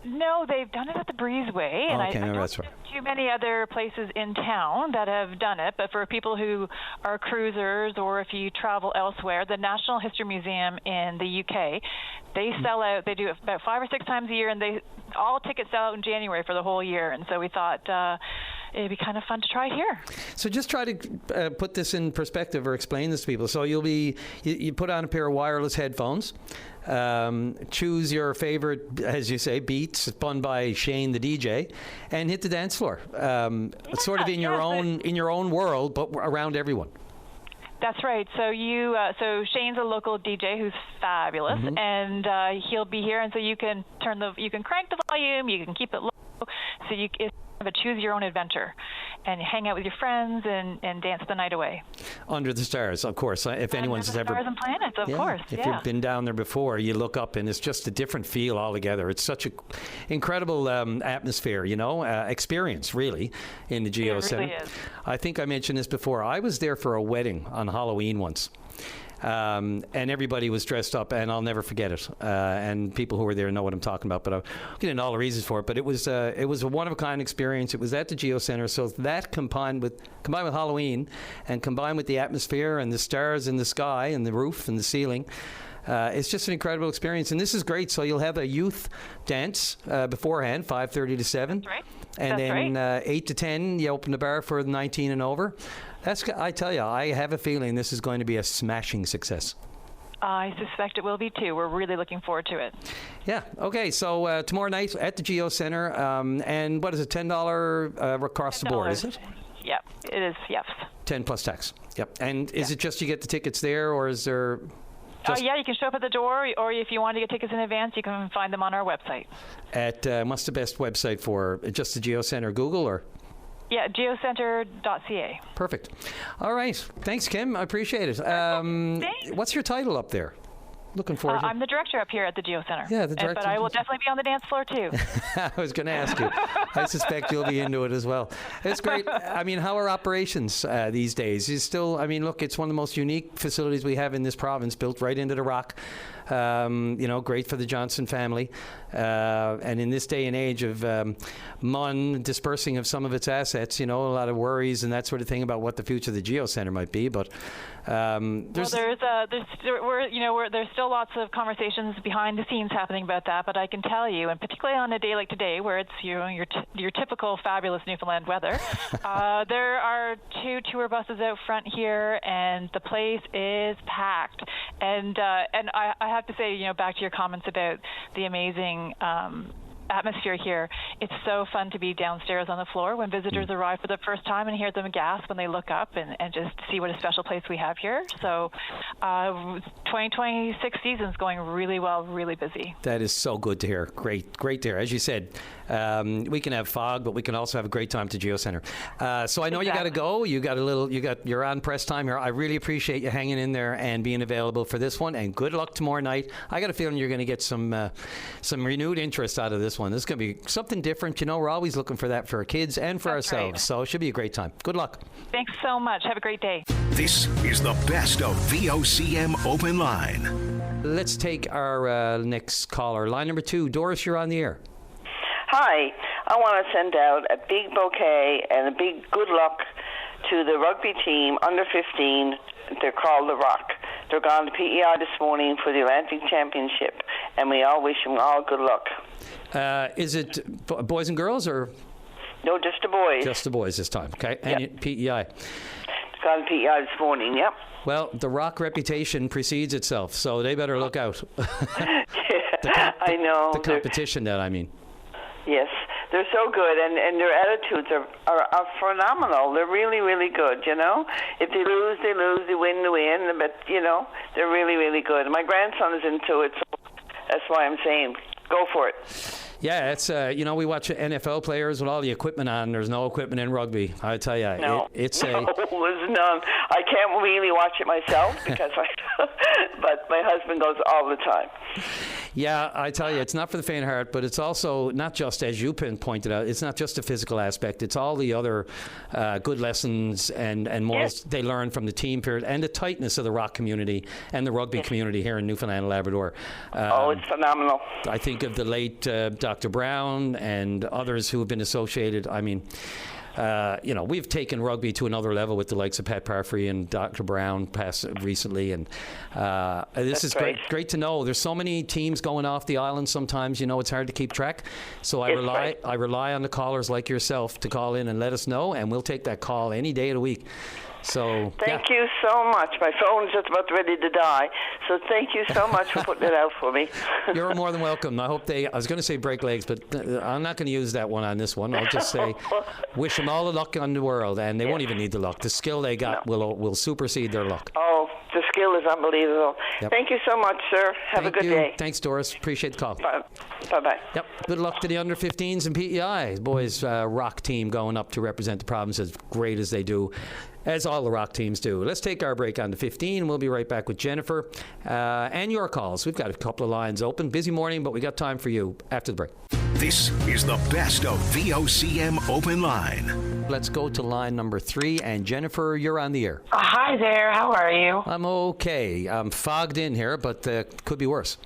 No, they've done it at the Breezeway, and I don't know too many other places in town that have done it. But for people who are cruisers, or if you travel elsewhere, the National History Museum in the UK, they sell out. They do it about 5 or 6 times a year, and all tickets sell out in January for the whole year. And so we thought it'd be kind of fun to try here. So just try to put this in perspective or explain this to people. So you put on a pair of wireless headphones. Choose your favorite, as you say, beats spun by Shane the DJ, and hit the dance floor. Sort of in your own world, but around everyone. That's right. So so Shane's a local DJ who's fabulous, and he'll be here, and so you can crank the volume, you can keep it low, so it's kind of a choose your own adventure, and hang out with your friends and dance the night away. Under the stars, of course. If anyone's ever stars and planets, of course. If you've been down there before, you look up and it's just a different feel altogether. It's such an incredible atmosphere, experience really in the Geo Centre. Really is. I think I mentioned this before. I was there for a wedding on Halloween once. And everybody was dressed up, and I'll never forget it. And people who were there know what I'm talking about, but I'll get into all the reasons for it. But it was a one-of-a-kind experience. It was at the Geo Centre, so that combined with Halloween, and combined with the atmosphere and the stars in the sky and the roof and the ceiling, it's just an incredible experience. And this is great. So you'll have a youth dance beforehand, 5:30 to 7. That's right. And then 8 to 10, you open the bar for 19 and over. I tell you, I have a feeling this is going to be a smashing success. I suspect it will be too. We're really looking forward to it. Yeah. Okay. So tomorrow night at the Geo Centre, and what is it? $10 across the board, is it? Yep. It is. Yes. 10 plus tax. Yep. And is it just you get the tickets there, or is there? Yeah, you can show up at the door, or if you want to get tickets in advance, you can find them on our website. At what's the best website for just the Geo Centre? Google or? Yeah, geocenter.ca. Perfect. All right. Thanks, Kim. I appreciate it. Thanks. What's your title up there? Looking forward to it. I'm the director up here at the Geo Centre. Yeah, the director. But I will definitely be on the dance floor, too. I was going to ask you. I suspect you'll be into it as well. It's great. I mean, how are operations these days? Is still, I mean, look, it's one of the most unique facilities we have in this province, built right into the rock. Great for the Johnson family. And in this day and age of MUN dispersing of some of its assets, a lot of worries and that sort of thing about what the future of the Geo Centre might be. But there's still lots of conversations behind the scenes happening about that. But I can tell you, and particularly on a day like today, where it's your typical fabulous Newfoundland weather, there are 2 tour buses out front here, and the place is packed. And I have to say, back to your comments about the amazing atmosphere here, it's so fun to be downstairs on the floor when visitors arrive for the first time and hear them gasp when they look up and just see what a special place we have here. So 2026 season's going really well, really busy. That is so good to hear. Great to hear. As you said, we can have fog, but we can also have a great time to Geo Centre. So I know you got to go. You're on press time here. I really appreciate you hanging in there and being available for this one. And good luck tomorrow night. I got a feeling you're going to get some renewed interest out of this one. This is going to be something different. We're always looking for that for our kids and for ourselves. Right. So it should be a great time. Good luck. Thanks so much. Have a great day. This is the best of VOCM Open Line. Let's take our next caller. Line number 2. Doris, you're on the air. Hi. I want to send out a big bouquet and a big good luck to the rugby team under 15. They're called The Rock. They're gone to PEI this morning for the Atlantic Championship, and we all wish them all good luck. Is it boys and girls, or? No, just the boys. Just the boys this time, okay. And yep. PEI. Gone to PEI this morning, yep. Well, the Rock reputation precedes itself, so they better look out. I know. The competition, that I mean. Yes, they're so good, and their attitudes are phenomenal. They're really, really good, If they lose, they lose. They win, they win. But, they're really, really good. My grandson is into it, so that's why I'm saying go for it. Yeah, it's, we watch NFL players with all the equipment on. There's no equipment in rugby. I tell you, no, there's none. I can't really watch it myself because but my husband goes all the time. Yeah, I tell you, it's not for the faint of heart, but it's also not just, as you pointed out, it's not just a physical aspect. It's all the other good lessons and morals they learn from the team period and the tightness of the Rock community and the rugby community here in Newfoundland and Labrador. It's phenomenal. I think of the late Dr. Brown and others who have been associated. I mean, we've taken rugby to another level with the likes of Pat Parfrey and Dr. Brown passed recently, and this is great to know. There's so many teams going off the island. Sometimes it's hard to keep track. So I rely on the callers like yourself to call in and let us know, and we'll take that call any day of the week. So thank you so much. My phone's just about ready to die. So thank you so much for putting it out for me. You're more than welcome. I hope I was going to say break legs, but I'm not going to use that one on this one. I'll just say wish them all the luck in the world, and they won't even need the luck. The skill they got will supersede their luck. Oh, the skill is unbelievable. Yep. Thank you so much, sir. Have a good day. Thanks, Doris. Appreciate the call. Bye-bye. Yep. Good luck to the under 15s and PEI. Boys Rock team going up to represent the province as great as they do, as all the Rock teams do. Let's take our break on to 15. We'll be right back with Jennifer and your calls. We've got a couple of lines open. Busy morning, but we got time for you after the break. This is the best of VOCM Open Line. Let's go to line number 3. And Jennifer, you're on the air. Hi there. How are you? I'm okay. I'm fogged in here, but could be worse.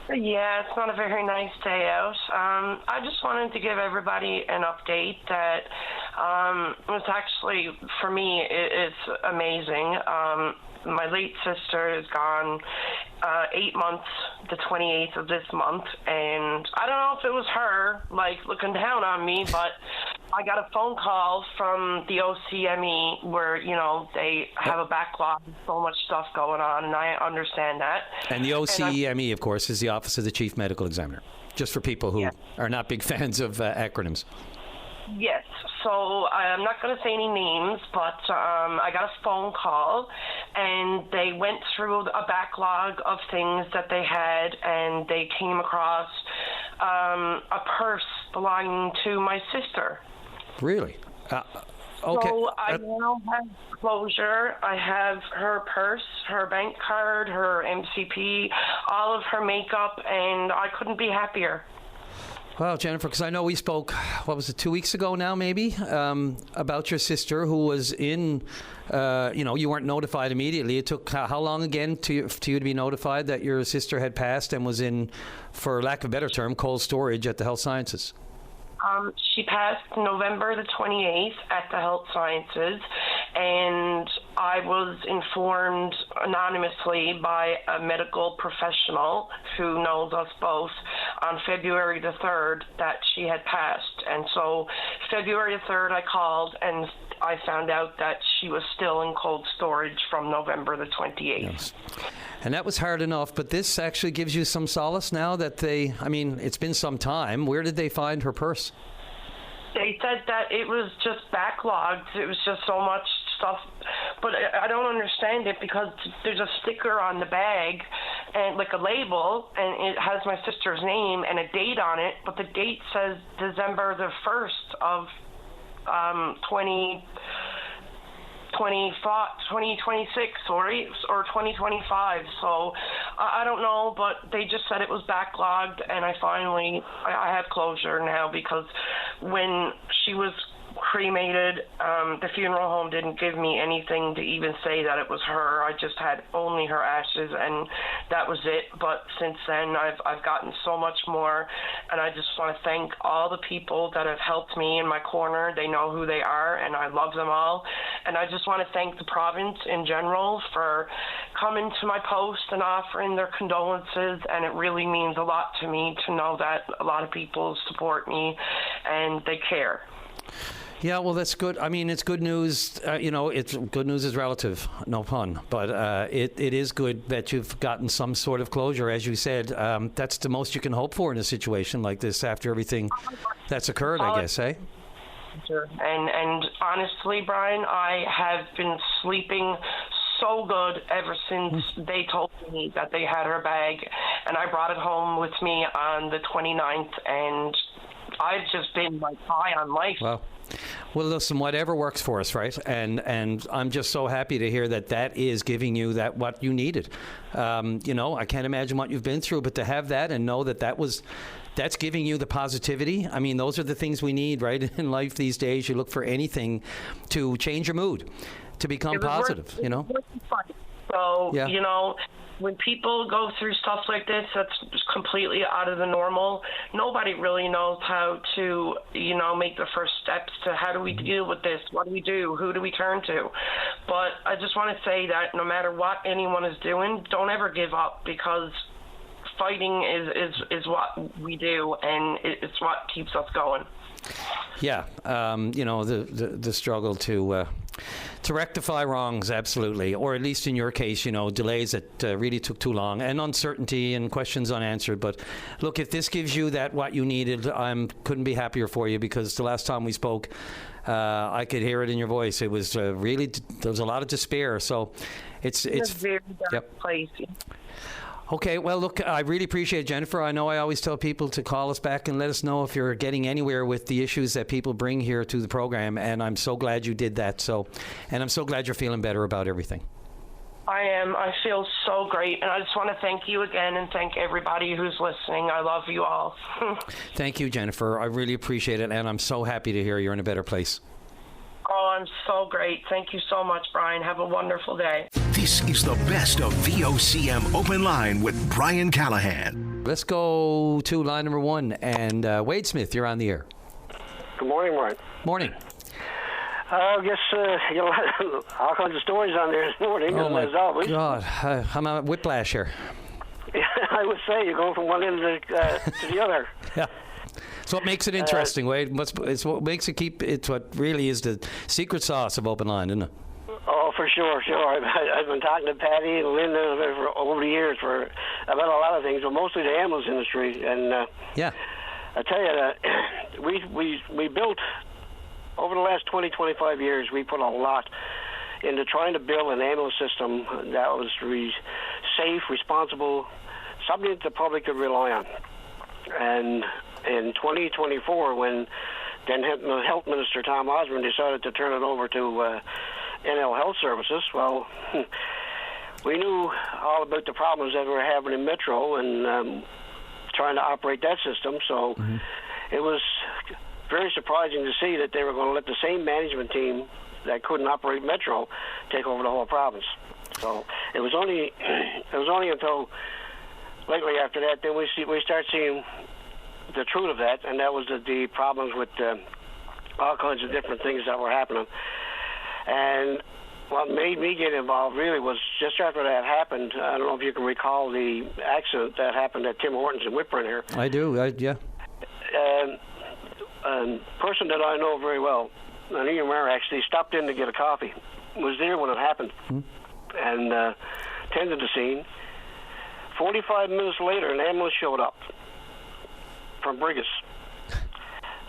Yeah, it's not a very nice day out. I just wanted to give everybody an update that was actually, for me, it's amazing. My late sister is gone 8 months, the 28th of this month, and I don't know if it was her, looking down on me, but I got a phone call from the OCME where, they have a backlog, so much stuff going on, and I understand that. And the OCME, of course, is the Office of the Chief Medical Examiner, just for people who are not big fans of acronyms. Yes, so I'm not going to say any names, but I got a phone call, and they went through a backlog of things that they had, and they came across a purse belonging to my sister. Really? Okay. So I now have closure. I have her purse, her bank card, her MCP, all of her makeup, and I couldn't be happier. Well, Jennifer, because I know we spoke, 2 weeks ago now, maybe, about your sister who was in, you weren't notified immediately. It took how long again to you to be notified that your sister had passed and was in, for lack of a better term, cold storage at the Health Sciences? She passed November the 28th at the Health Sciences, and I was informed anonymously by a medical professional who knows us both on February the 3rd that she had passed. And so February the 3rd I called and I found out that she was still in cold storage from November the 28th. Yes. And that was hard enough, but this actually gives you some solace now that it's been some time. Where did they find her purse? They said that it was just backlogged. It was just so much stuff. But I don't understand it because there's a sticker on the bag and like a label, and it has my sister's name and a date on it, but the date says December the 1st of 2026 or 2025. So I don't know, but they just said it was backlogged, and I have closure now, because when she was cremated, the funeral home didn't give me anything to even say that it was her. I just had only her ashes, and that was it. But since then, I've gotten so much more, and I just want to thank all the people that have helped me in my corner. They know who they are, and I love them all. And I just want to thank the province in general for coming to my post and offering their condolences, and it really means a lot to me to know that a lot of people support me and they care. Yeah, well, that's good. I mean, it's good news. It's good news is relative, no pun. But it is good that you've gotten some sort of closure, as you said. That's the most you can hope for in a situation like this after everything that's occurred, I guess, eh? And honestly, Brian, I have been sleeping so good ever since they told me that they had her bag, and I brought it home with me on the 29th, and I've just been like high on life. Wow. Well, listen, whatever works for us, right? And I'm just so happy to hear that is giving you what you needed. I can't imagine what you've been through, but to have that and know that's giving you the positivity. I mean, those are the things we need, right? In life these days, you look for anything to change your mood, to become positive, So, yeah. When people go through stuff like this, that's completely out of the normal. Nobody really knows how to, make the first steps to how do we deal with this? What do we do? Who do we turn to? But I just want to say that no matter what anyone is doing, don't ever give up, because fighting is what we do, and it's what keeps us going. Yeah, the struggle to rectify wrongs, absolutely, or at least in your case, delays that really took too long, and uncertainty and questions unanswered. But look, if this gives you what you needed, couldn't be happier for you, because the last time we spoke, I could hear it in your voice. It was there was a lot of despair. So it's a very dark place. Okay, well, look, I really appreciate it, Jennifer. I know I always tell people to call us back and let us know if you're getting anywhere with the issues that people bring here to the program, and I'm so glad you did that. And I'm so glad you're feeling better about everything. I am. I feel so great, and I just want to thank you again and thank everybody who's listening. I love you all. Thank you, Jennifer. I really appreciate it, and I'm so happy to hear you're in a better place. Oh, I'm so great. Thank you so much, Brian. Have a wonderful day. This is the best of VOCM Open Line with Brian Callahan. Let's go to line number 1. And Wade Smith, you're on the air. Good morning, Brian. Morning. I guess all kinds of stories on there this morning. Oh, my as always. God. I'm at whiplash here. Yeah, I would say you're going from one end to the other. Yeah. It's what makes it interesting, Wade. It's what makes it it's what really is the secret sauce of Open Line, isn't it? Oh, for sure. I've been talking to Patty and Linda for over the years about a lot of things, but mostly the ambulance industry. And yeah, I tell you, we built over the last 25 years. We put a lot into trying to build an ambulance system that was safe, responsible, something that the public could rely on. And in 2024, when then Health Minister Tom Osborne decided to turn it over to NL Health Services, well, we knew all about the problems that we were having in Metro and trying to operate that system. So it was very surprising to see that they were going to let the same management team that couldn't operate Metro take over the whole province. So it was only until lately after that then we start seeing the truth of that, and that was the problems with all kinds of different things that were happening. And what made me get involved really was just after that happened. I don't know if you can recall the accident that happened at Tim Hortons in Whitburn here. I do, yeah. A person that I know very well, an EMR, actually stopped in to get a coffee, was there when it happened, and tended the scene. 45 minutes later, an ambulance showed up from Brigus.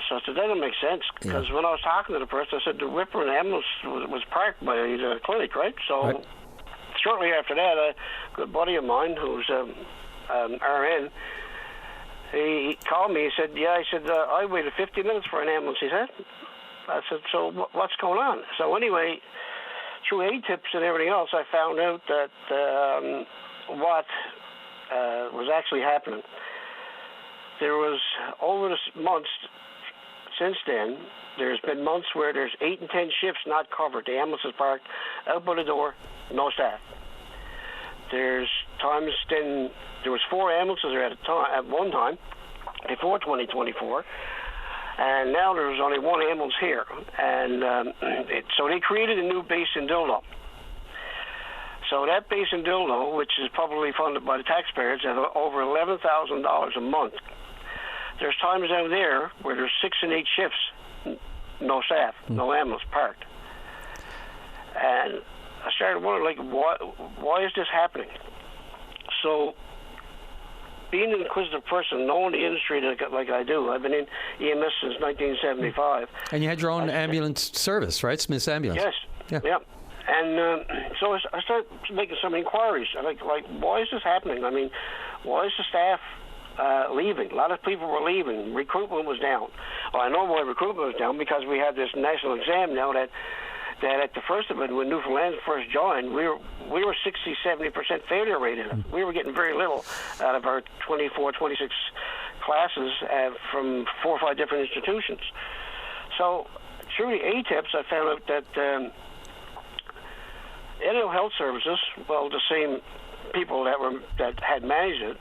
So I said, that doesn't make sense, because when I was talking to the person, I said, the Whitburn ambulance was parked by the clinic, right? So shortly after that, a good buddy of mine, who's RN, he called me. He said, I waited 50 minutes for an ambulance, he said. I said, so what's going on? So anyway, through ATIPs and everything else, I found out that what was actually happening. There was, over the months since then, there's been months where there's 8 and 10 shifts not covered. The ambulance is parked out by the door, no staff. There's times then there was 4 ambulances there at one time before 2024, and now there's only 1 ambulance here. And so they created a new base in Dildo. So that base in Dildo, which is publicly funded by the taxpayers, at over $11,000 a month. There's times down there where there's 6 and 8 shifts, no staff, no ambulance parked. And I started wondering, why is this happening? So, being an inquisitive person, knowing the industry like I do, I've been in EMS since 1975. And you had your own ambulance service, right? Smith's Ambulance. Yes. Yeah. And so I started making some inquiries. Like, why is this happening? I mean, why is the staff leaving? A lot of people were leaving. Recruitment was down. Well, I know why recruitment was down, because we have this national exam now that at the first of it, when Newfoundland first joined, we were 60-70% failure rate in it. We were getting very little out of our 24, 26 classes from 4 or 5 different institutions. So through the ATIPs, I found out that NL Health Services, well, the same people that had managed it,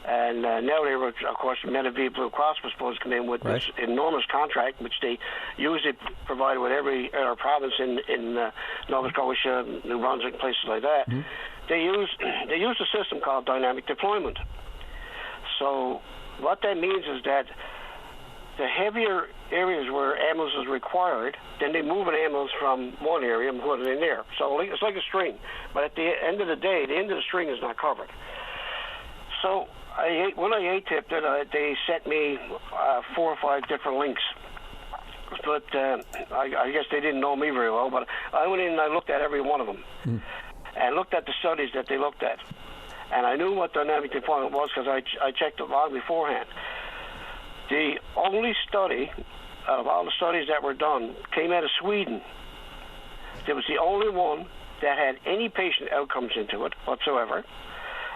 and now they were, of course, Medivie Blue Cross was supposed to come in with this enormous contract, which they usually provide with every province in Nova Scotia, New Brunswick, places like that. They use a system called dynamic deployment. So what that means is that the heavier areas where ambulance is required, then they move an ambulance from one area and put it in there. So it's like a string, but at the end of the day, the end of the string is not covered. So when I ATIP'd it, they sent me 4 or 5 different links. But I guess they didn't know me very well, but I went in and I looked at every one of them and looked at the studies that they looked at. And I knew what dynamic deployment was because I checked it long beforehand. The only study out of all the studies that were done came out of Sweden. It was the only one that had any patient outcomes into it whatsoever,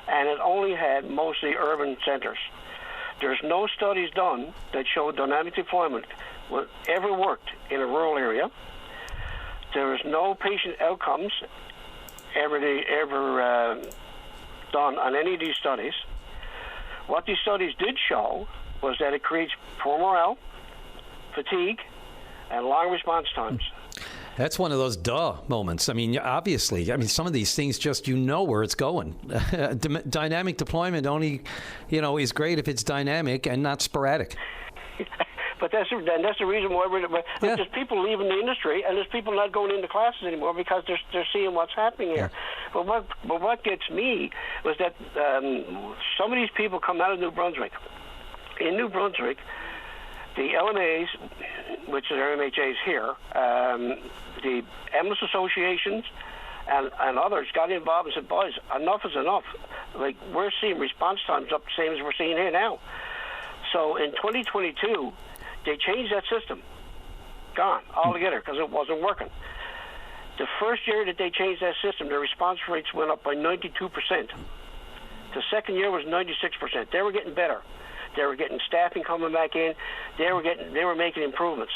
and it only had mostly urban centers. There's no studies done that showed dynamic deployment ever worked in a rural area. There is no patient outcomes ever done on any of these studies. What these studies did show was that it creates poor morale, fatigue, and long response times. That's one of those duh moments. I mean, obviously, some of these things just where it's going. Dynamic deployment only, is great if it's dynamic and not sporadic. But that's the reason why there's people leaving the industry, and there's people not going into classes anymore because they're seeing what's happening here. Yeah. But what gets me was that some of these people come out of New Brunswick. In New Brunswick, the LMAs, which are MHAs here, the ambulance associations and others got involved and said, boys, enough is enough. We're seeing response times up the same as we're seeing here now. So in 2022, they changed that system. Gone altogether because it wasn't working. The first year that they changed that system, the response rates went up by 92%. The second year was 96%. They were getting better. They were getting staffing coming back in. They were making improvements.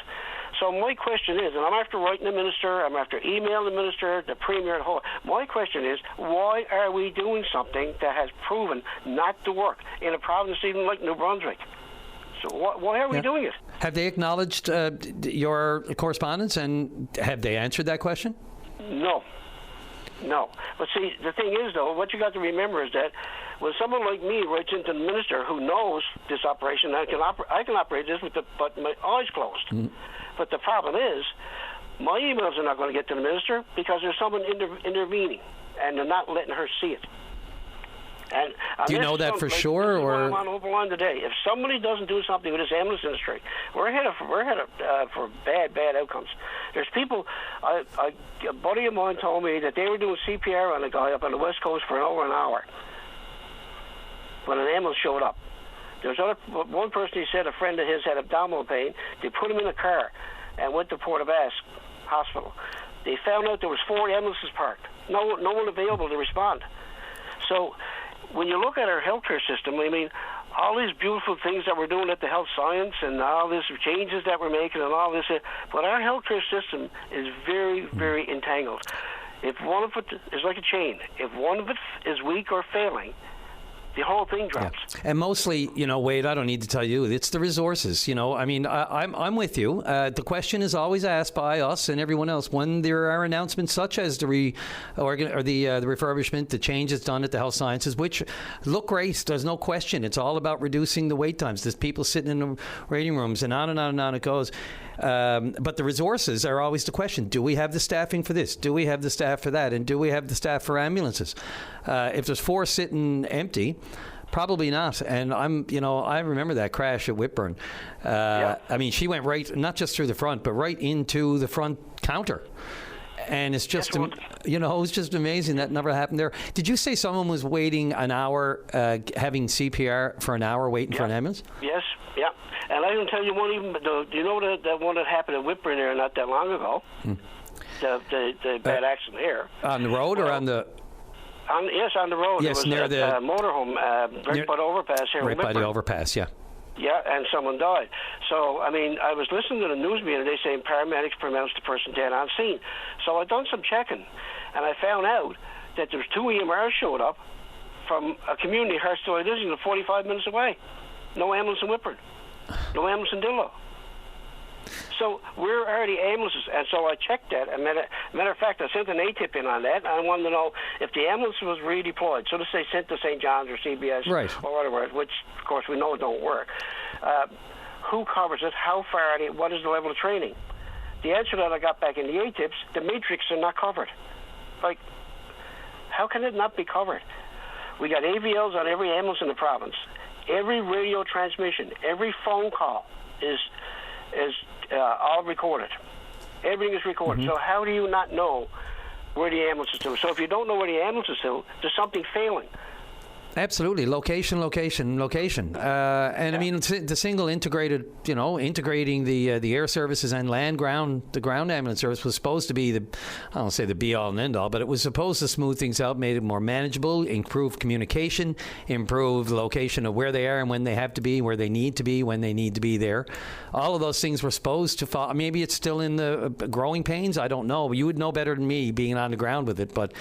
So my question is, and I'm after writing the minister, I'm after emailing the minister, the premier, the whole. My question is, why are we doing something that has proven not to work in a province even like New Brunswick? So why are we doing it? Have they acknowledged your correspondence, and have they answered that question? No. But see, the thing is, though, what you got to remember is that when someone like me writes into the minister who knows this operation, I can operate this with my eyes closed. Mm-hmm. But the problem is, my emails are not going to get to the minister because there's someone intervening, and they're not letting her see it. And do you know that for sure, or I'm on open line today? If somebody doesn't do something with this ambulance industry, we're headed for bad outcomes. There's people. A buddy of mine told me that they were doing CPR on a guy up on the West Coast for over an hour when an ambulance showed up. There's one person, he said, a friend of his had abdominal pain. They put him in a car and went to Port Basque Hospital. They found out there was 4 ambulances parked. No one available to respond. So when you look at our healthcare system, I mean, all these beautiful things that we're doing at the health science and all these changes that we're making and all this, but our healthcare system is very, very entangled. If one of it is like a chain, if one of it is weak or failing, the whole thing drops. Yeah. And mostly, Wade, I don't need to tell you, it's the resources. I mean, I'm with you. The question is always asked by us and everyone else when there are announcements such as the refurbishment, the changes done at the health sciences, which look great. There's no question. It's all about reducing the wait times. There's people sitting in the waiting rooms, and on and on and on it goes. But the resources are always the question. Do we have the staffing for this? Do we have the staff for that? And do we have the staff for ambulances? If there's 4 sitting empty, probably not. And I remember that crash at Whitburn. I mean, she went right, not just through the front, but right into the front counter. And it's just, it was just amazing that never happened there. Did you say someone was waiting an hour, having CPR for an hour, waiting for an ambulance? Yes, yeah. And I can tell you one even, do you know that one that happened at Whitburn there not that long ago? The bad accident there. On the road or on the... Yes, on the road. Yes, it was near the motorhome, right by the overpass here. Right by the overpass, yeah. Yeah, and someone died. So, I mean, I was listening to the news meeting, they saying paramedics pronounced the person dead on scene. So I done some checking, and I found out that there's 2 EMRs showed up from a community, Hearthstone, this is 45 minutes away. No ambulance in Whitburn. No ambulance in Dillo. So we're already ambulances, and so I checked that. Matter of fact, I sent an ATIP in on that, and I wanted to know if the ambulance was redeployed. So to say, sent to St. John's or CBS or whatever, which, of course, we know don't work. Who covers it? How far are they? What is the level of training? The answer that I got back in the ATIPs, the matrix are not covered. Like, how can it not be covered? We got AVLs on every ambulance in the province. Every radio transmission, every phone call is all recorded. Everything is recorded. So how do you not know where the ambulance is to? So if you don't know where the ambulance is to, there's something failing. Absolutely. Location. And I mean, the single integrated, integrating the air services and the ground ambulance service was supposed to be I don't say the be all and end all, but it was supposed to smooth things out, made it more manageable, improve communication, improve the location of where they are and when they have to be, where they need to be, when they need to be there. All of those things were supposed to follow. Maybe it's still in the growing pains. I don't know. You would know better than me being on the ground with it, but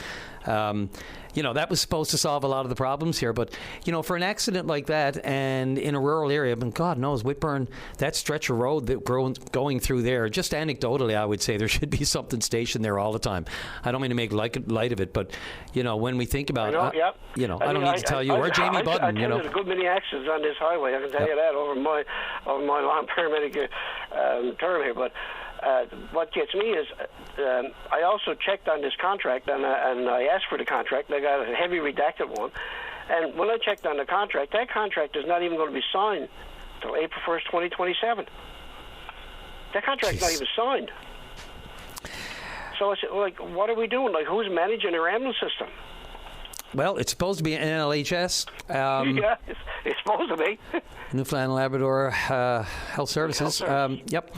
that was supposed to solve a lot of the problems here. But, for an accident like that and in a rural area, but God knows, Whitburn, that stretch of road that going through there, just anecdotally, I would say there should be something stationed there all the time. I don't mean to make light of it, but, when we think about it, I don't need to tell you, or Jamie Budden, There's a good many accidents on this highway. I can tell you that over my long paramedic term here. But what gets me is I also checked on this contract, and I asked for the contract. I got a heavy redacted one. And when I checked on the contract, that contract is not even going to be signed until April 1st, 2027. That contract's not even signed. So I said, what are we doing? Who's managing our ambulance system? Well, it's supposed to be an NLHS. Yeah, it's supposed to be. Newfoundland Labrador Health Services. Yep.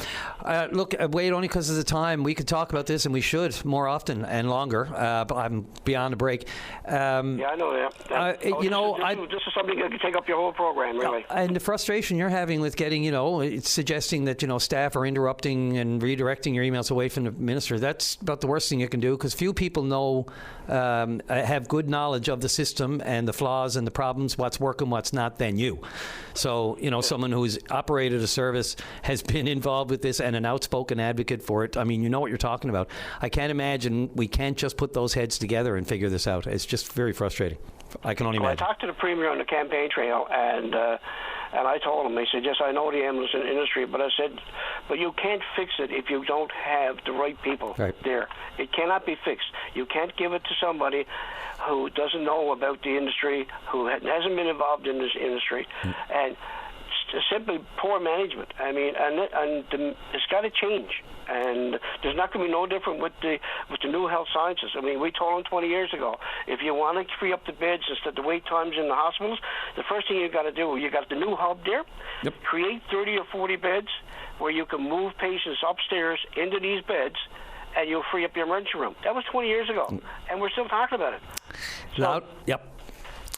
Look, Wade, only because of the time, we could talk about this, and we should more often and longer. But I'm beyond a break. Yeah, I know that. This is something that can take up your whole program, really. And the frustration you're having with getting, it's suggesting that, staff are interrupting and redirecting your emails away from the minister. That's about the worst thing you can do, because few people know, have good knowledge of the system and the flaws and the problems, what's working, what's not, than you. So, someone who's operated a service, has been involved with this, and an outspoken advocate for it. I mean, you know what you're talking about. I can't imagine we can't just put those heads together and figure this out. It's just very frustrating. I can only imagine. I talked to the Premier on the campaign trail, and I told him, I said, yes, I know the ambulance industry, but I said, but you can't fix it if you don't have the right people there. It cannot be fixed. You can't give it to somebody who doesn't know about the industry, who hasn't been involved in this industry, and simply poor management. I mean, it's got to change. And there's not going to be no different with the new health sciences. I mean, we told them 20 years ago, if you want to free up the beds instead of the wait times in the hospitals, the first thing you got to do, you got the new hub there, create 30 or 40 beds where you can move patients upstairs into these beds, and you'll free up your emergency room. That was 20 years ago, and we're still talking about it.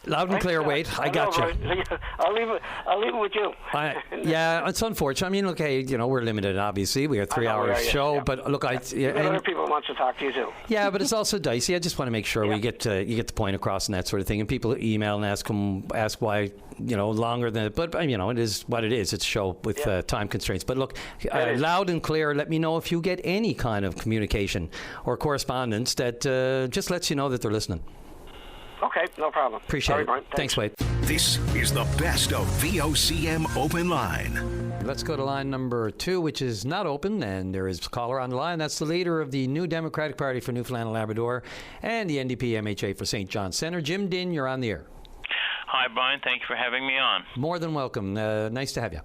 Loud and clear, Wade. I got you. I'll leave it with you. Yeah, it's unfortunate. I mean, look, hey, we're limited, obviously. We have a 3-hour show, but look, other people want to talk to you too. Yeah, but it's also dicey. I just want to make sure you get the point across and that sort of thing. And people email and ask why, longer than. But it is what it is. It's a show with time constraints. But look, loud and clear. Let me know if you get any kind of communication or correspondence that just lets you know that they're listening. Okay, no problem. Appreciate it. Brian, thanks, Wade. This is the best of VOCM Open Line. Let's go to line number 2, which is not open, and there is a caller on the line. That's the leader of the New Democratic Party for Newfoundland and Labrador and the NDP MHA for St. John Centre. Jim Dinn, you're on the air. Hi, Brian. Thank you for having me on. More than welcome. Nice to have you.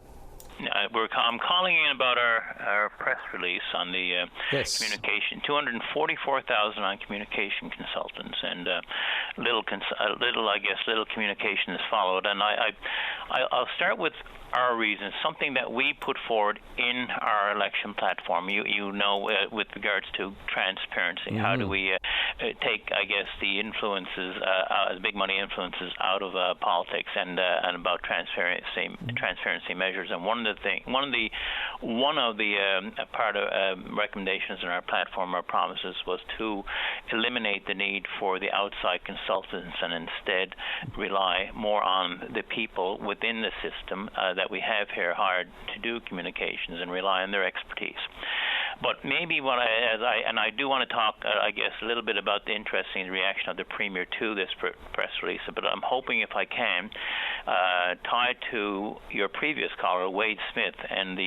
I'm calling in about our press release on the communication. 244,000 on communication consultants, and little communication is followed. And I'll start with our reasons, something that we put forward in our election platform. With regards to transparency, how do we take, the influences, the big money influences out of politics, and about transparency measures. And one of the recommendations in our platform, our promises, was to eliminate the need for the outside consultants and instead rely more on the people within the system that we have here hired to do communications and rely on their expertise. But maybe I do want to talk, a little bit about the interesting reaction of the Premier to this press release. But I'm hoping, if I can, tie to your previous caller, Wade Smith, and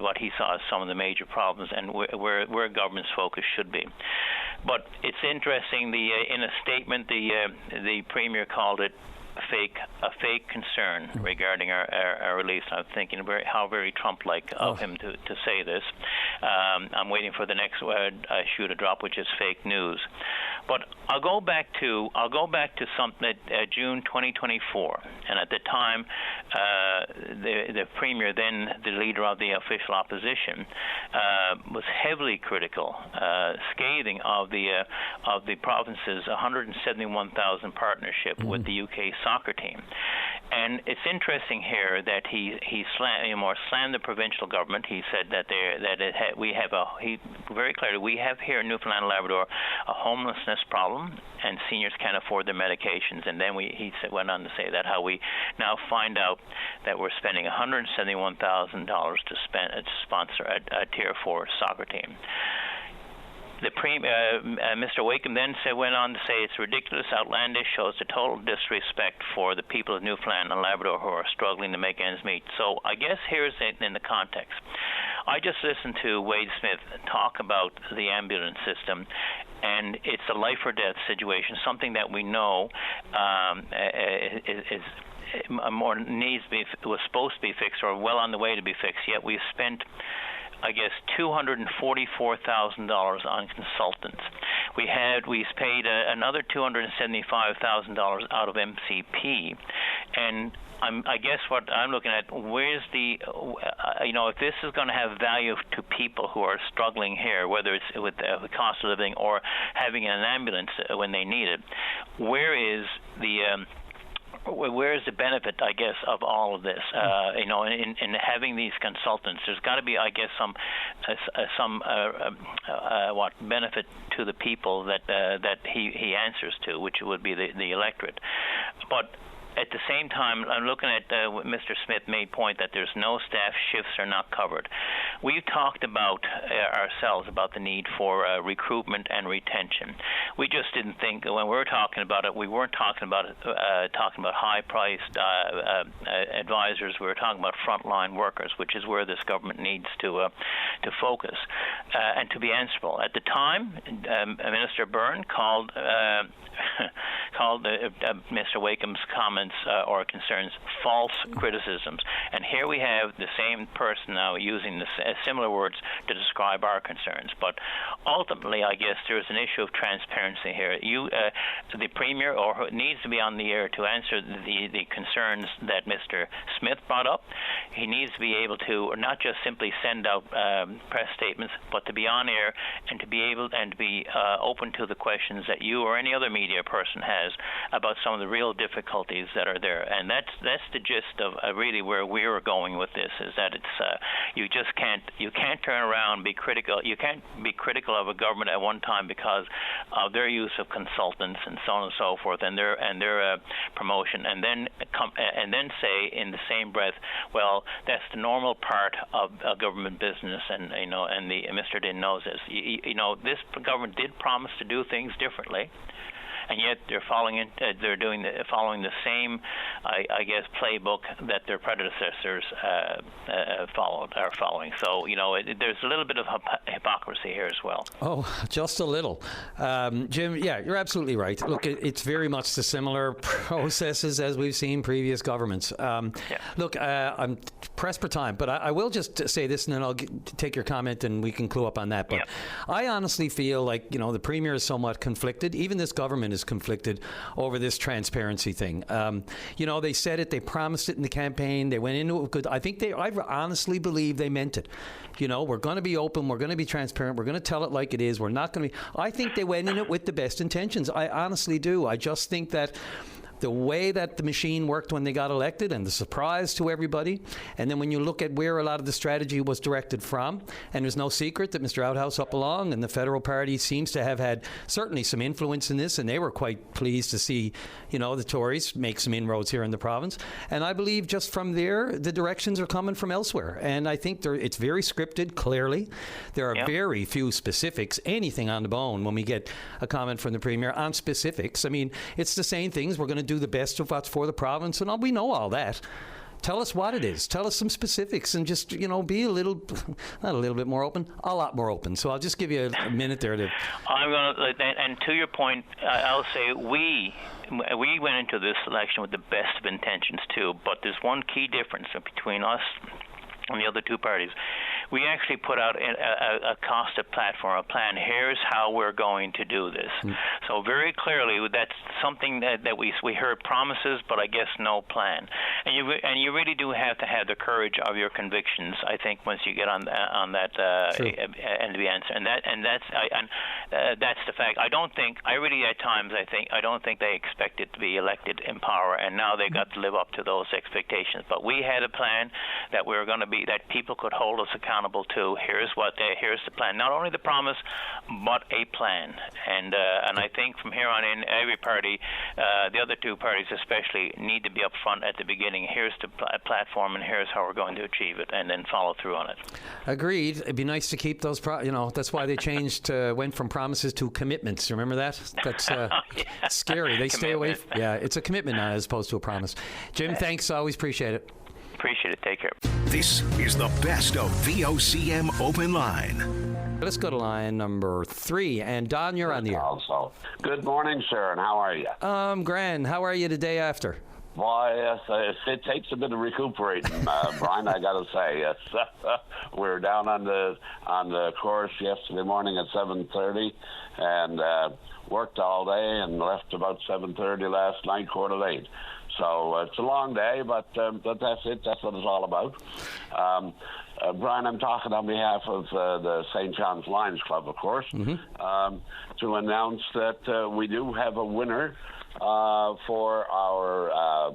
what he saw as some of the major problems and where government's focus should be. But it's interesting. In a statement, the Premier called it a fake concern regarding our release. I'm thinking how very Trump-like of him to say this. I'm waiting for the next shoe to drop, which is fake news. But I'll go back to something June 2024, and at the time, the Premier, then the leader of the official opposition, was heavily critical, scathing of the province's 171,000 partnership with the UK soccer team. And it's interesting here that he slammed the provincial government. He said that very clearly we have here in Newfoundland and Labrador a homelessness problem, and seniors can't afford their medications. And then went on to say that how we now find out that we're spending $171,000 to sponsor a Tier 4 soccer team. Mr. Wakeham then went on to say it's ridiculous, outlandish, shows the total disrespect for the people of Newfoundland and Labrador who are struggling to make ends meet. So I guess here's it in the context. I just listened to Wade Smith talk about the ambulance system, and it's a life or death situation, something that we know was supposed to be fixed or well on the way to be fixed, yet we've spent I guess, $244,000 on consultants. We paid another $275,000 out of MCP, and I guess what I'm looking at, where's the, if this is going to have value to people who are struggling here, whether it's with the cost of living or having an ambulance when they need it, where's the benefit, I guess, of all of this? In having these consultants, there's got to be, I guess, some benefit to the people that he answers to, which would be the electorate. But at the same time, I'm looking at what Mr. Smith made point that there's no staff shifts are not covered. We've talked about ourselves about the need for recruitment and retention. We just didn't think when we were talking about it, we weren't talking about high-priced advisors. We were talking about frontline workers, which is where this government needs to focus and to be answerable. At the time, Minister Byrne called Mr. Wakem's comments or concerns false criticisms. And here we have the same person now using similar words to describe our concerns. But ultimately, I guess there is an issue of transparency here. The Premier needs to be on the air to answer the concerns that Mr. Smith brought up. He needs to be able to not just simply send out press statements, but to be on air and to be able and to be open to the questions that you or any other media person has about some of the real difficulties that are there. And that's the gist of really where we are going with this, is that it's you can't turn around, be critical. You can't be critical of a government at one time because of their use of consultants and so on and so forth, and their promotion, and then say in the same breath, well, that's the normal part of a government business, and Mr. Din knows this. This government did promise to do things differently, and yet they're following the same, I guess, playbook that their predecessors are following. So there's a little bit of hypocrisy here as well. Oh, just a little, Jim. Yeah, you're absolutely right. Look, it's very much the similar processes as we've seen previous governments. Look, I'm pressed for time, but I will just say this, and then I'll take your comment, and we can clue up on that. But I honestly feel like the Premier is somewhat conflicted. Even this government is conflicted over this transparency thing. They said it, they promised it in the campaign, they went into it with good. I honestly believe they meant it. We're going to be open, we're going to be transparent, we're going to tell it like it is, we're not going to be. I think they went in it with the best intentions. I honestly do. I just think that the way that the machine worked when they got elected, and the surprise to everybody, and then when you look at where a lot of the strategy was directed from, and there's no secret that Mr. Outhouse up along and the Federal Party seems to have had certainly some influence in this, and they were quite pleased to see, the Tories make some inroads here in the province. And I believe just from there, the directions are coming from elsewhere. And I think it's very scripted, clearly. There are very few specifics, anything on the bone when we get a comment from the Premier on specifics. I mean, it's the same things. We're going to do the best of what's for the province, and we know all that. Tell us what it is. Tell us some specifics, and just be not a little bit more open, a lot more open. So I'll just give you a minute there to. I'm going to, and to your point, I'll say we went into this election with the best of intentions too. But there's one key difference between us and the other two parties. We actually put out a costed platform, a plan. Here's how we're going to do this. So very clearly, that's something that we heard promises, but I guess no plan. And you really do have to have the courage of your convictions, I think, once you get on that and the answer. And that's the fact. I don't think they expected to be elected in power, and now they've got to live up to those expectations. But we had a plan that we were going to be, that people could hold us accountable to. Here's the plan. Not only the promise, but a plan. And I think from here on in, every party, the other two parties especially, need to be up front at the beginning. Here's the platform, and here's how we're going to achieve it, and then follow through on it. Agreed. It'd be nice to keep those. That's why they changed, went from promises to commitments. Remember that? That's scary. They stay away. It's a commitment now as opposed to a promise. Jim, thanks. Always appreciate it. Appreciate it. Take care. This is the best of VOCM Open Line. Let's go to line number 3. And Don, you're on the air. Also, good morning, sir, and how are you? Grand. How are you the day after? Boy, yes, it takes a bit of recuperating, Brian. I got to say, yes. We were down on the course yesterday morning at 7:30, and worked all day and left about 7:30 last night, 7:45. So it's a long day, but that's it. That's what it's all about. Brian, I'm talking on behalf of the St. John's Lions Club, of course, to announce that we do have a winner for our,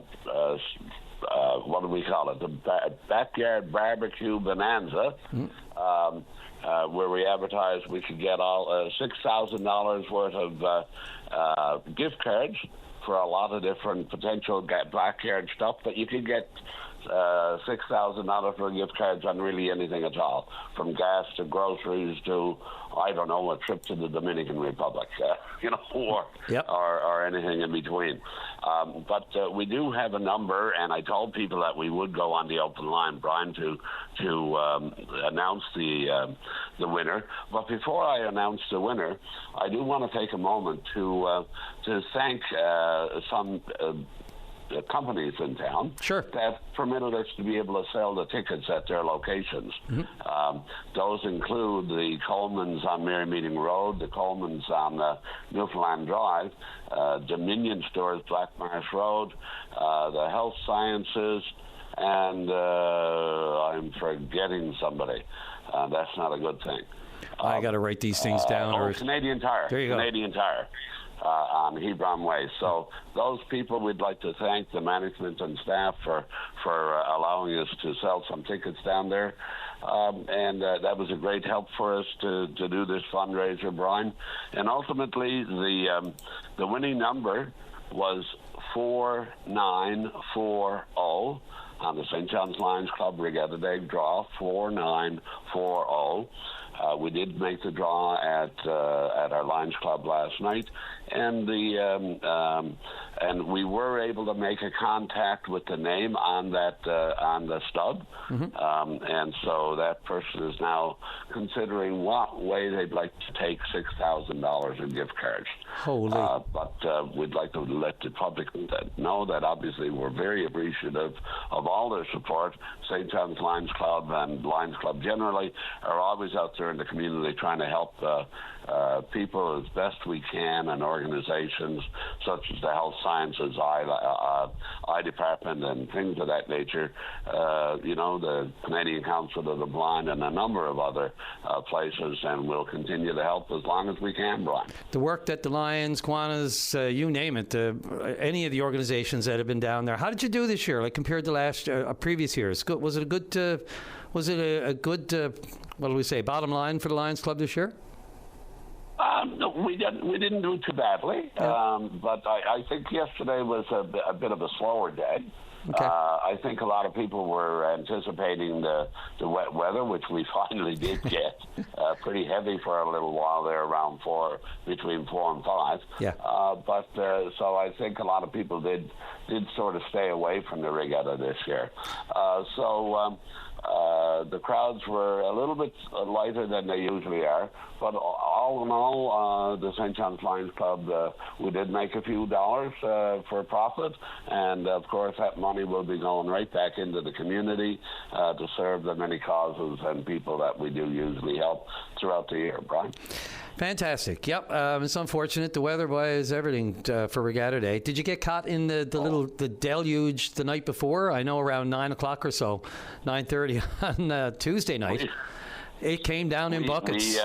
what do we call it, the Backyard Barbecue Bonanza, where we advertised we could get all $6,000 worth of gift cards for a lot of different potential backyard stuff, but you could get $6,000 for gift cards on really anything at all, from gas to groceries to, I don't know, a trip to the Dominican Republic, or anything in between. But we do have a number, and I told people that we would go on the open line, Brian, to announce the winner. But before I announce the winner, I do want to take a moment to thank some companies in town that permitted us to be able to sell the tickets at their locations. Those include the Coleman's on Mary Meeting Road, the Coleman's on Newfoundland Drive, Dominion Stores, Black Marsh Road, the Health Sciences, and I'm forgetting somebody. That's not a good thing. I got to write these things down. Canadian Tire. There you go. Canadian Tire. On Hebron Way. So those people, we'd like to thank the management and staff for allowing us to sell some tickets down there. And that was a great help for us to do this fundraiser, Brian. And ultimately, the winning number was 4940 on the St. John's Lions Club Regatta Day draw, 4940. We did make the draw at our Lions Club last night, and and we were able to make a contact with the name on that on the stub, and so that person is now considering what way they'd like to take $6,000 in gift cards. Holy! But we'd like to let the public know that obviously we're very appreciative of all their support. St. John's Lions Club and Lions Club generally are always out there in the community trying to help people as best we can, and organizations such as the Health Sciences, Eye Department, and things of that nature. The Canadian Council of the Blind, and a number of other places, and we'll continue to help as long as we can, Brian. The work that the Lions, Kiwanis, you name it, any of the organizations that have been down there. How did you do this year, like compared to previous years? Was it a good? What do we say? Bottom line for the Lions Club this year? No, we didn't do too badly, but I think yesterday was a bit of a slower day. Okay. I think a lot of people were anticipating the wet weather, which we finally did get. Pretty heavy for a little while there, around between 4 and 5. Yeah. But so I think a lot of people did sort of stay away from the regatta this year. The crowds were a little bit lighter than they usually are, but all in all, the St. John's Lions Club, we did make a few dollars for profit, and of course that money will be going right back into the community to serve the many causes and people that we do usually help throughout the year, Brian. Fantastic. Yep. It's unfortunate. The weather, boy, is everything for Regatta Day. Did you get caught in the deluge the night before? I know around 9 o'clock or so, 9:30 on Tuesday night. It came down in buckets.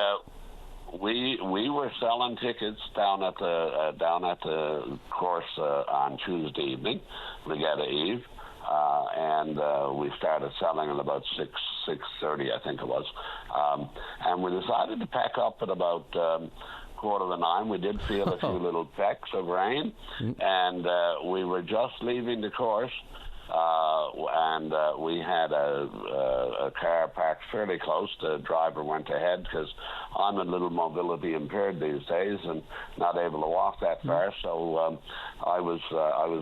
We were selling tickets down at the course on Tuesday evening, Regatta Eve. And we started selling at about 6:30, I think it was. And we decided to pack up at about 8:45. We did feel a few little pecks of rain, and we were just leaving the course, and we had a car parked fairly close. The driver went ahead because I'm a little mobility impaired these days and not able to walk that far. So I was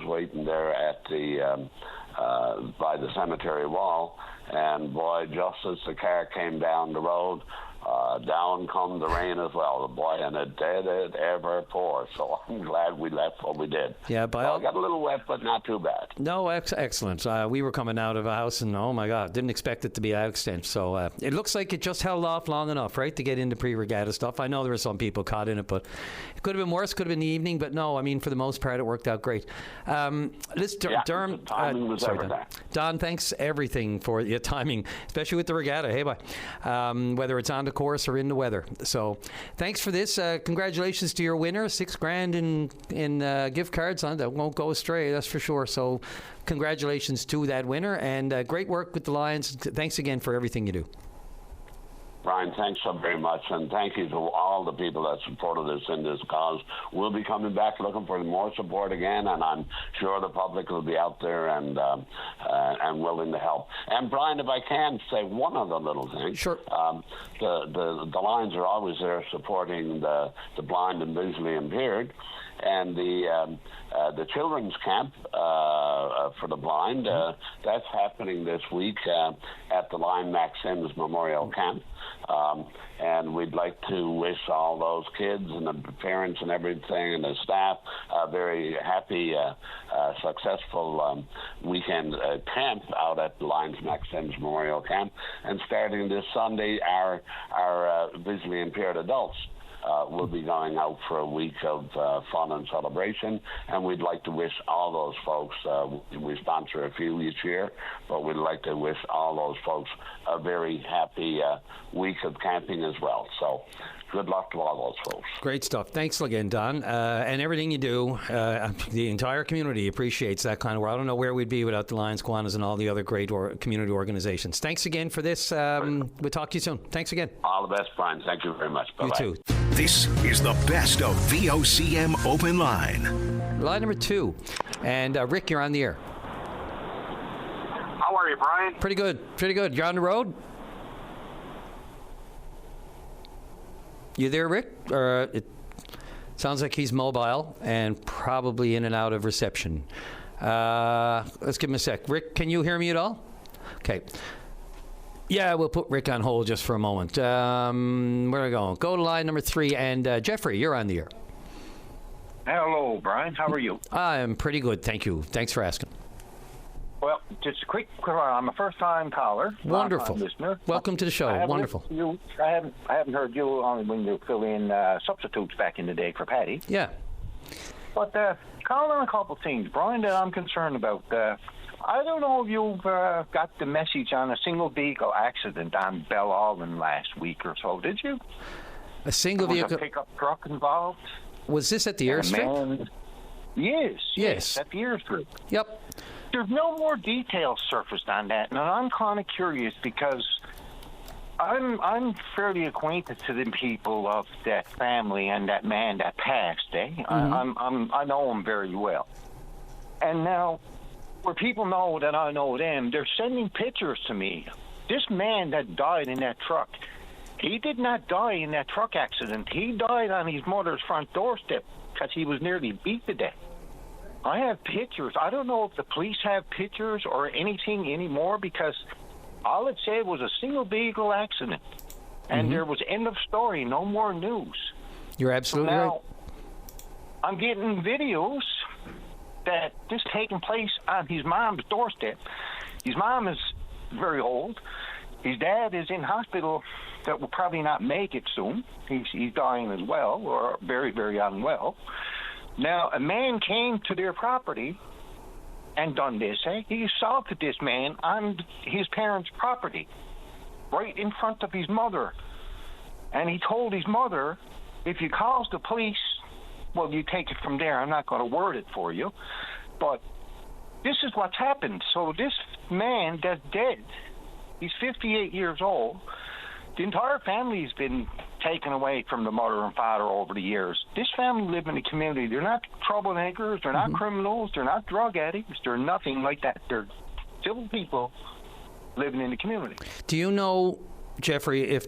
waiting there at the by the cemetery wall, and boy, just as the car came down the road, down come the rain as well. Boy, and it did it ever pour. So I'm glad we left what we did. Yeah, I got a little wet, but not too bad. No, excellent. We were coming out of a house, and oh my God, didn't expect it to be that extent. So it looks like it just held off long enough, right, to get into pre-regatta stuff. I know there were some people caught in it, but it could have been worse. Could have been the evening, but no, I mean, for the most part, it worked out great. Durham, timing was everything. Don, thanks everything for your timing, especially with the regatta. Hey, bye. Whether it's on the course or in the weather. So, thanks for this. Congratulations to your winner. $6,000 in gift cards. That won't go astray, that's for sure. So, congratulations to that winner, and great work with the Lions. Thanks again for everything you do. Brian, thanks so very much, and thank you to all the people that supported us in this cause. We'll be coming back looking for more support again, and I'm sure the public will be out there and willing to help. And Brian, if I can say one other little thing. Sure. The Lions are always there supporting the blind and visually impaired. And the children's camp for the blind, that's happening this week at the Lion Max Sims Memorial Camp. And we'd like to wish all those kids and the parents and everything and the staff a very happy, successful weekend camp out at the Lions Max Sims Memorial Camp. And starting this Sunday, our visually impaired adults we'll be going out for a week of fun and celebration, and we'd like to wish all those folks, we sponsor a few each year, but we'd like to wish all those folks a very happy week of camping as well. So good luck to all those folks. Great stuff. Thanks again, Don. And everything you do, the entire community appreciates that kind of work. I don't know where we'd be without the Lions, Kiwanis, and all the other great community organizations. Thanks again for this. We'll talk to you soon. Thanks again. All the best, Brian. Thank you very much. Bye-bye. You too. This is the best of VOCM Open Line. Line number 2. And Rick, you're on the air. How are you, Brian? Pretty good. Pretty good. You're on the road? You there, Rick? It sounds like he's mobile and probably in and out of reception. Let's give him a sec. Rick, can you hear me at all? Okay. Yeah, we'll put Rick on hold just for a moment. Where are we going? Go to line number 3, and Jeffrey, you're on the air. Hello, Brian. How are you? I'm pretty good, thank you. Thanks for asking. Well, just a quick. I'm a first-time caller. Wonderful. Listener. Welcome to the show. Wonderful. I haven't heard you only when you fill in substitutes back in the day for Patty. Yeah. But call on a couple things, Brian, that I'm concerned about. I don't know if you've got the message on a single vehicle accident on Bell Alden last week or so. Did you? A single vehicle. Was a pickup truck involved? Was this at the airstrip? Yes, at the airstrip. Yep. There's no more details surfaced on that, and I'm kind of curious because I'm fairly acquainted to the people of that family and that man that passed. I know him very well, and now where people know that I know them, they're sending pictures to me. This man that died in that truck, he did not die in that truck accident. He died on his mother's front doorstep because he was nearly beat to death. I have pictures. I don't know if the police have pictures or anything anymore because all it said was a single vehicle accident. And there was end of story, no more news. You're absolutely right. Now, I'm getting videos that this taking place on his mom's doorstep. His mom is very old. His dad is in hospital that will probably not make it soon. He's dying as well, or very, very unwell. Now, a man came to their property and done this. He assaulted this man on his parents' property, right in front of his mother. And he told his mother, if you calls the police, well, you take it from there. I'm not going to word it for you. But this is what's happened. So this man that's dead, he's 58 years old. The entire family's been taken away from the mother and father over the years. This family live in the community. They're not troublemakers. They're not criminals. They're not drug addicts. They're nothing like that. They're civil people living in the community. Do you know, Jeffrey,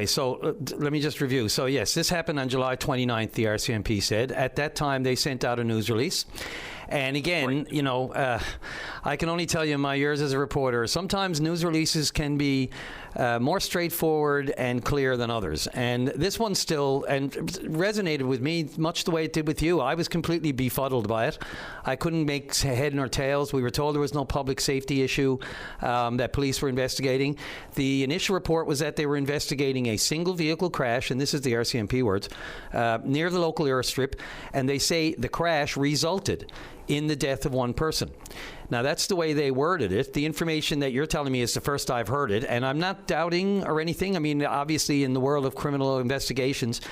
so let me just review. So, yes, this happened on July 29th, the RCMP said. At that time, they sent out a news release. And again, I can only tell you in my years as a reporter, sometimes news releases can be more straightforward and clear than others. And this one still resonated with me much the way it did with you. I was completely befuddled by it. I couldn't make head nor tails. We were told there was no public safety issue that police were investigating. The initial report was that they were investigating a single vehicle crash, and this is the RCMP words, near the local airstrip, and they say the crash resulted in the death of one person. Now, that's the way they worded it. The information that you're telling me is the first I've heard it, and I'm not doubting or anything. I mean, obviously, in the world of criminal investigations,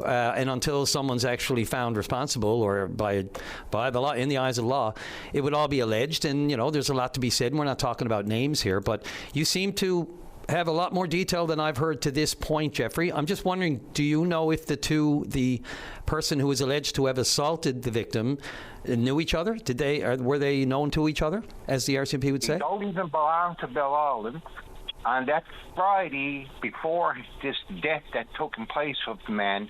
and until someone's actually found responsible or by the law, in the eyes of the law, it would all be alleged, and, there's a lot to be said, and we're not talking about names here, but you seem to have a lot more detail than I've heard to this point, Jeffrey. I'm just wondering, do you know if the person who is alleged to have assaulted the victim knew each other? Were they known to each other, as the RCMP would say? They don't even belong to Bellolin. On that Friday, before this death that took place of the man,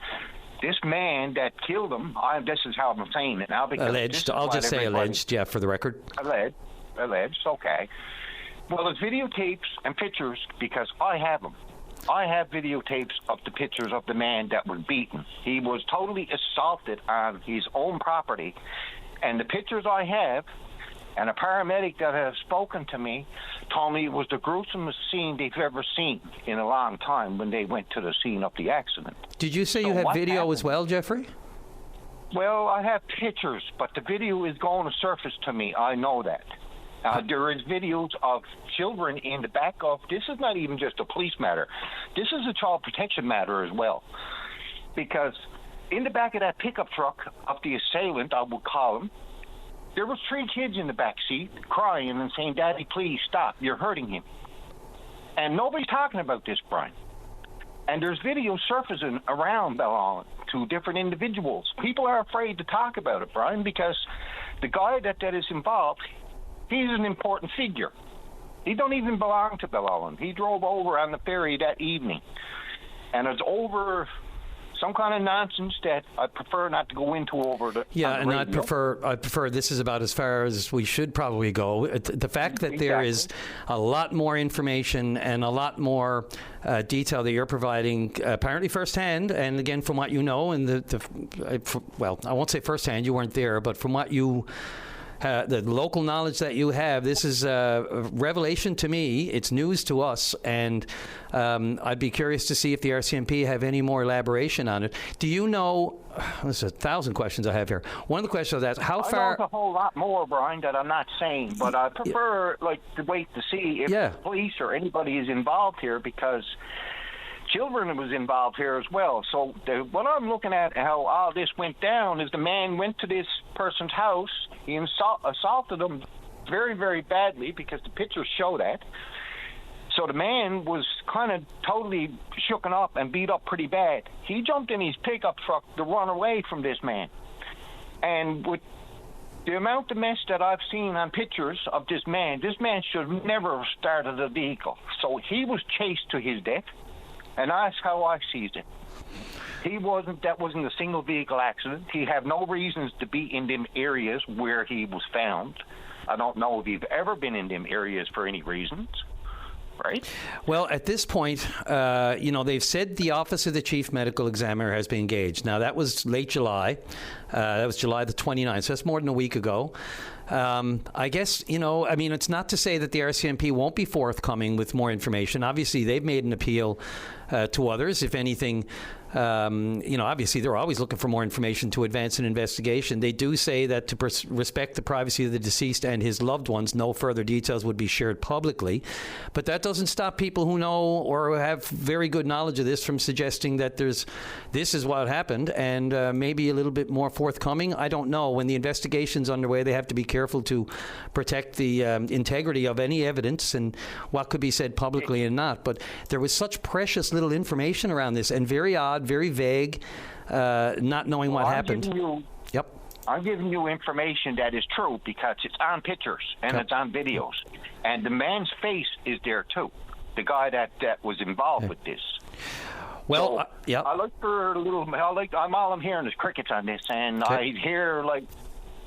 this man that killed him, this is how I'm saying it now. Alleged. I'll just say alleged, yeah, for the record. Alleged, okay. Well, there's videotapes and pictures, because I have them. I have videotapes of the pictures of the man that was beaten. He was totally assaulted on his own property. And the pictures I have, and a paramedic that has spoken to me told me it was the gruesomest scene they've ever seen in a long time when they went to the scene of the accident. Did you say you have video as well, Jeffrey? Well, I have pictures, but the video is going to surface to me. I know that. There is videos of children in the back of, this is not even just a police matter. This is a child protection matter as well. Because in the back of that pickup truck of the assailant, I would call him, there was 3 kids in the back seat crying and saying, "Daddy, please stop. You're hurting him." And nobody's talking about this, Brian. And there's videos surfacing around Bellolin to different individuals. People are afraid to talk about it, Brian, because the guy that is involved, he's an important figure. He don't even belong to Bellolin. He drove over on the ferry that evening. And it's over some kind of nonsense that I prefer not to go into over the and I prefer this is about as far as we should probably go. The fact that there is a lot more information and a lot more detail that you're providing, apparently firsthand, and again from what you know, and well, I won't say firsthand, you weren't there, but from what you the local knowledge that you have, this is a revelation to me. It's news to us, and I'd be curious to see if the RCMP have any more elaboration on it. Do you know, there's 1,000 questions I have here. One of the questions is, how far... I know a whole lot more, Brian, that I'm not saying, but I prefer to wait to see if the police or anybody is involved here, because children was involved here as well. So what I'm looking at, how all this went down, is the man went to this person's house. He assaulted them very, very badly, because the pictures show that. So the man was kind of totally shooken up and beat up pretty bad. He jumped in his pickup truck to run away from this man. And with the amount of mess that I've seen on pictures of this man should never have started a vehicle. So he was chased to his death. And that's how I sees it. That wasn't a single vehicle accident. He had no reasons to be in them areas where he was found. I don't know if he've ever been in them areas for any reasons. Right? Well, at this point, they've said the Office of the Chief Medical Examiner has been engaged. Now, that was late July. That was July the 29th, so that's more than a week ago. I guess, it's not to say that the RCMP won't be forthcoming with more information. Obviously, they've made an appeal to others. If anything, obviously they're always looking for more information to advance an investigation. They do say that to respect the privacy of the deceased and his loved ones, no further details would be shared publicly. But that doesn't stop people who know or have very good knowledge of this from suggesting that this is what happened, and maybe a little bit more forthcoming. I don't know. When the investigation's underway, they have to be careful to protect the integrity of any evidence and what could be said publicly and not. But there was such precious little information around this, and very odd, very vague, not knowing what happened. I'm giving you information that is true, because it's on pictures and it's on videos. And the man's face is there too, the guy that was involved with this. Well, I look for a little. All I'm hearing is crickets on this, and I hear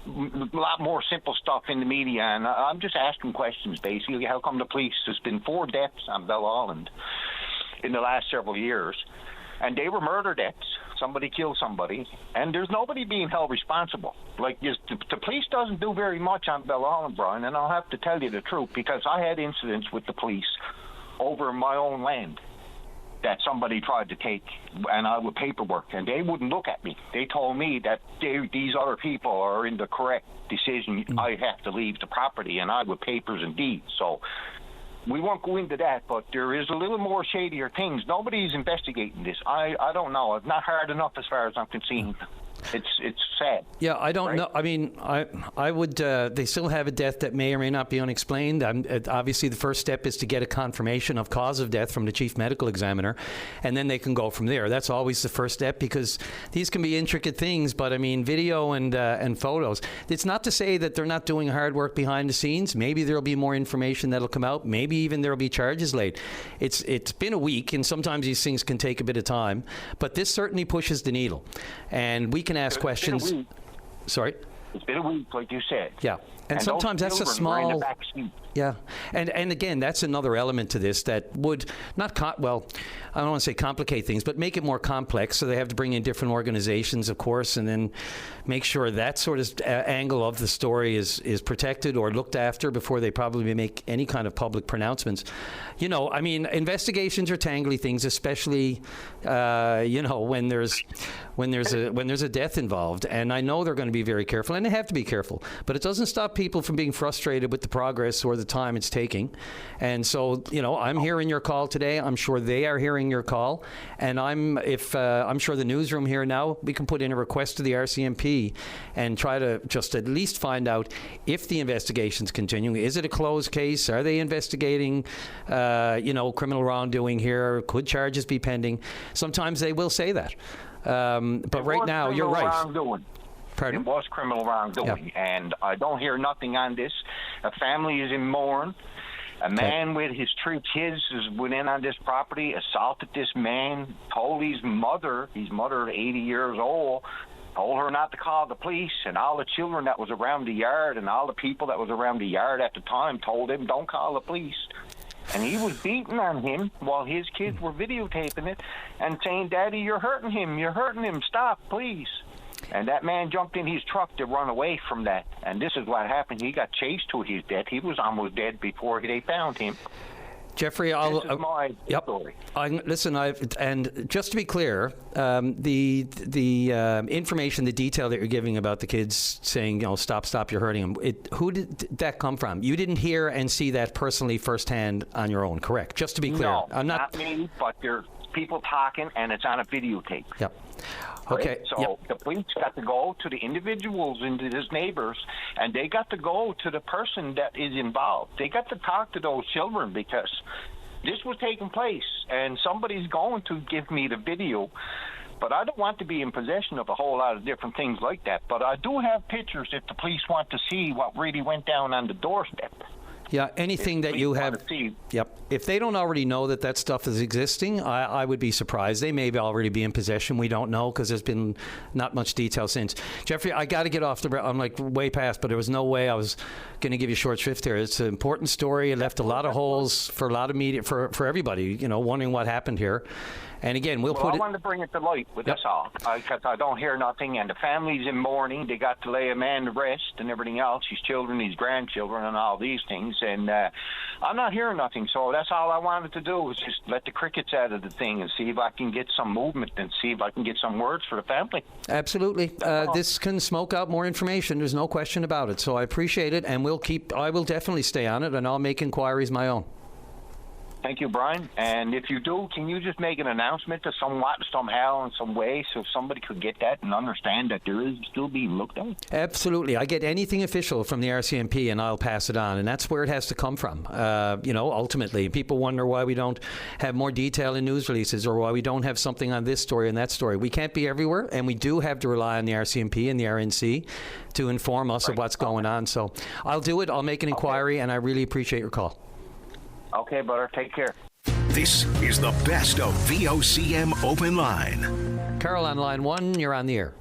a lot more simple stuff in the media, and I'm just asking questions, basically. How come the police, there's been 4 deaths on Bell Island in the last several years, and they were murder deaths. Somebody killed somebody, and there's nobody being held responsible. Like, the police doesn't do very much on Bell Island, Brian, and I'll have to tell you the truth, because I had incidents with the police over my own land that somebody tried to take, and I would paperwork, and they wouldn't look at me. They told me that these other people are in the correct decision. I have to leave the property, and I with papers and deeds. So we won't go into that, but there is a little more shadier things. Nobody's investigating this. I don't know. It's not hard enough as far as I'm concerned. It's sad. Yeah, I don't know. I mean, I would. They still have a death that may or may not be unexplained. Obviously, the first step is to get a confirmation of cause of death from the chief medical examiner, and then they can go from there. That's always the first step, because these can be intricate things. But I mean, video and photos. It's not to say that they're not doing hard work behind the scenes. Maybe there'll be more information that'll come out. Maybe even there'll be charges laid. It's been a week, and sometimes these things can take a bit of time. But this certainly pushes the needle, and we can ask questions. Sorry? It's been a week, like you said. Yeah. And sometimes that's a small... Yeah. And again, that's another element to this that would not... I don't want to say complicate things, but make it more complex. So they have to bring in different organizations, of course, and then make sure that sort of angle of the story is protected or looked after before they probably make any kind of public pronouncements. You know, I mean, investigations are tangly things, especially, when there's a death involved. And I know they're going to be very careful, and they have to be careful. But it doesn't stop people from being frustrated with the progress or the time it's taking. And so, I'm hearing your call today. I'm sure they are hearing your call. And I'm sure the newsroom here now, we can put in a request to the RCMP and try to just at least find out if the investigation's continuing. Is it a closed case? Are they investigating, criminal wrongdoing here? Could charges be pending? Sometimes they will say that. But right now, you're right. Pardon? It was criminal wrongdoing, and I don't hear nothing on this. A family is in mourn. A man with his 3 kids went in on this property, assaulted this man, told his mother, 80 years old, told her not to call the police, and all the children that was around the yard and all the people that was around the yard at the time told him, don't call the police. And he was beating on him while his kids were videotaping it and saying, Daddy, you're hurting him, stop, please. And that man jumped in his truck to run away from that. And this is what happened. He got chased to his death. He was almost dead before they found him. Jeffrey, this is my story. Listen, and just to be clear, the information, the detail that you're giving about the kids saying, stop, you're hurting them, who did that come from? You didn't hear and see that personally firsthand on your own, correct? Just to be clear. No, not me, but there's people talking, and it's on a videotape. Yep. Okay. Right? So the police got to go to the individuals and to his neighbors, and they got to go to the person that is involved. They got to talk to those children because this was taking place, and somebody's going to give me the video. But I don't want to be in possession of a whole lot of different things like that. But I do have pictures if the police want to see what really went down on the doorstep. Yeah, anything that you have. Yep. If they don't already know that stuff is existing, I would be surprised. They may already be in possession. We don't know because there's been not much detail since. Jeffrey, I got to get off I'm like way past, but there was no way I was going to give you short shrift here. It's an important story. It left a lot of holes for a lot of media, for everybody, wondering what happened here. And again, I wanted to bring it to light with us all because I don't hear nothing, and the family's in mourning. They got to lay a man to rest and everything else, his children, his grandchildren, and all these things. And I'm not hearing nothing, so that's all I wanted to do was just let the crickets out of the thing and see if I can get some movement and see if I can get some words for the family. Absolutely. This can smoke out more information. There's no question about it. So I appreciate it, and I will definitely stay on it, and I'll make inquiries my own. Thank you, Brian. And if you do, can you just make an announcement to somehow, in some way, so somebody could get that and understand that there is still being looked at? Absolutely. I get anything official from the RCMP, and I'll pass it on. And that's where it has to come from, ultimately. People wonder why we don't have more detail in news releases or why we don't have something on this story and that story. We can't be everywhere, and we do have to rely on the RCMP and the RNC to inform us of what's going on. So I'll do it. I'll make an inquiry, and I really appreciate your call. Okay, brother. Take care. This is the best of VOCM Open Line. Carol on line 1, you're on the air.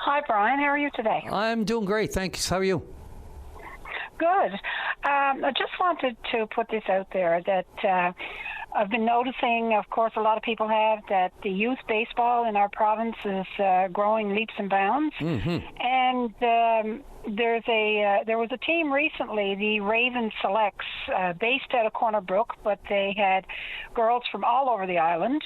Hi, Brian. How are you today? I'm doing great, thanks. How are you? Good. I just wanted to put this out there that I've been noticing, of course, a lot of people have, that the youth baseball in our province is growing leaps and bounds. And there was a team recently, the Raven Selects, based out of Corner Brook, but they had girls from all over the island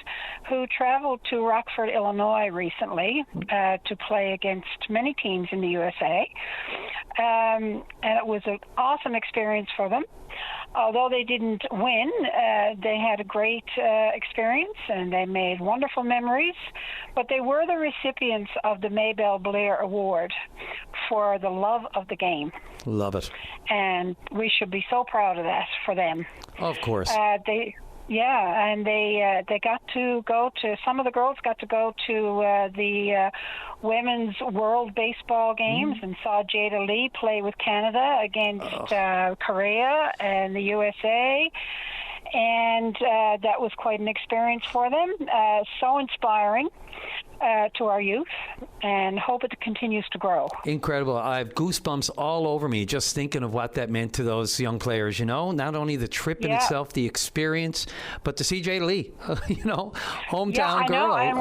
who traveled to Rockford, Illinois recently to play against many teams in the USA. And it was an awesome experience for them. Although they didn't win, they had a great experience and they made wonderful memories. But they were the recipients of the Maybelle Blair Award for the love of the game. Love it. And we should be so proud of that for them. Of course. They got to go to, some of the girls got to go to the Women's World Baseball Games and saw Jada Lee play with Canada against Korea and the USA. And that was quite an experience for them. So inspiring to our youth, and hope it continues to grow. Incredible. I have goosebumps all over me just thinking of what that meant to those young players, you know, not only the trip in itself, the experience, but to see Jada Lee, you know, hometown girl. And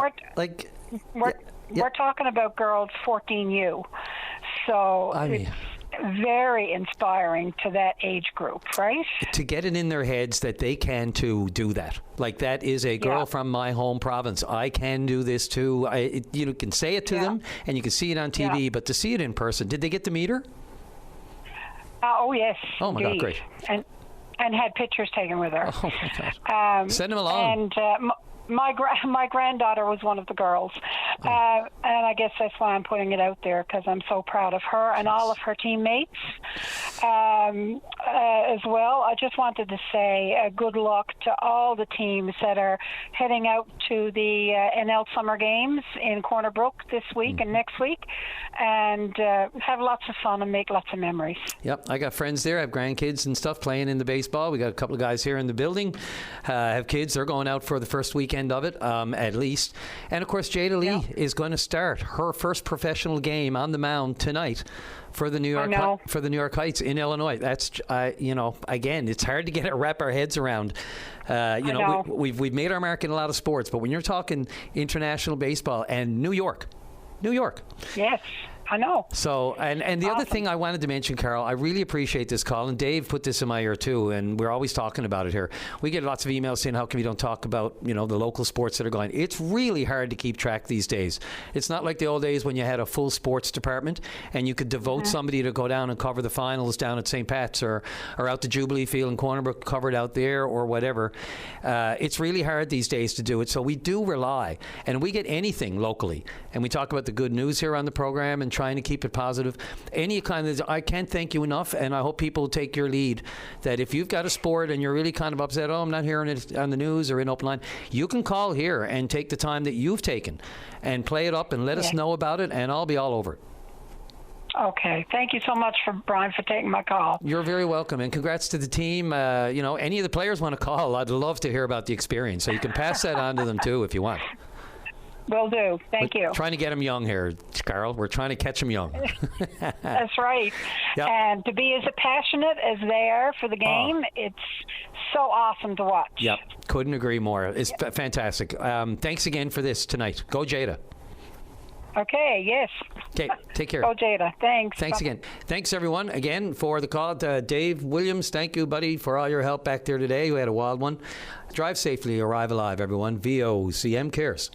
we're talking about girls 14U. So it's very inspiring to that age group, right? To get it in their heads that they can too do that. Like, that is a girl from my home province. I can do this too. You can say it to them and you can see it on TV, but to see it in person. Did they get to meet her? Oh, yes. Oh, my God, great. And had pictures taken with her. Oh, my God. Send them along. And my granddaughter was one of the girls. And I guess that's why I'm putting it out there, because I'm so proud of her and all of her teammates as well. I just wanted to say good luck to all the teams that are heading out to the NL Summer Games in Corner Brook this week and next week, and have lots of fun and make lots of memories. Yep, I got friends there. I have grandkids and stuff playing in the baseball. We got a couple of guys here in the building. Have kids. They're going out for the first weekend of it, at least. And of course, Jada Lee is going to start her first professional game on the mound tonight for the New York Heights in Illinois. That's again, it's hard to wrap our heads around. We've made our mark in a lot of sports, but when you're talking international baseball and New York. Yes. I know. So, and the other thing I wanted to mention, Carol, I really appreciate this call, and Dave put this in my ear too, and we're always talking about it here. We get lots of emails saying, how come you don't talk about, the local sports that are going? It's really hard to keep track these days. It's not like the old days when you had a full sports department and you could devote somebody to go down and cover the finals down at St. Pat's or out to Jubilee Field in Corner Brook, covered out there or whatever. It's really hard these days to do it, so we do rely, and we get anything locally, and we talk about the good news here on the program and trying to keep it positive. Any kind of, I can't thank you enough, and I hope people take your lead, that if you've got a sport and you're really kind of upset, I'm not hearing it on the news or in Open Line, you can call here and take the time that you've taken and play it up and let us know about it, and I'll be all over it. Okay. Thank you so much, Brian, for taking my call. You're very welcome, and congrats to the team. Any of the players want to call, I'd love to hear about the experience, so you can pass that on to them too if you want. Will do. Thank you. Trying to get them young here, Carol. We're trying to catch them young. That's right. Yep. And to be as passionate as they are for the game, it's so awesome to watch. Yep. Couldn't agree more. It's fantastic. Thanks again for this tonight. Go Jada. Okay, yes. Okay, take care. Go Jada. Thanks. Thanks again. Thanks, everyone, again, for the call. Dave Williams, thank you, buddy, for all your help back there today. We had a wild one. Drive safely, arrive alive, everyone. VOCM cares.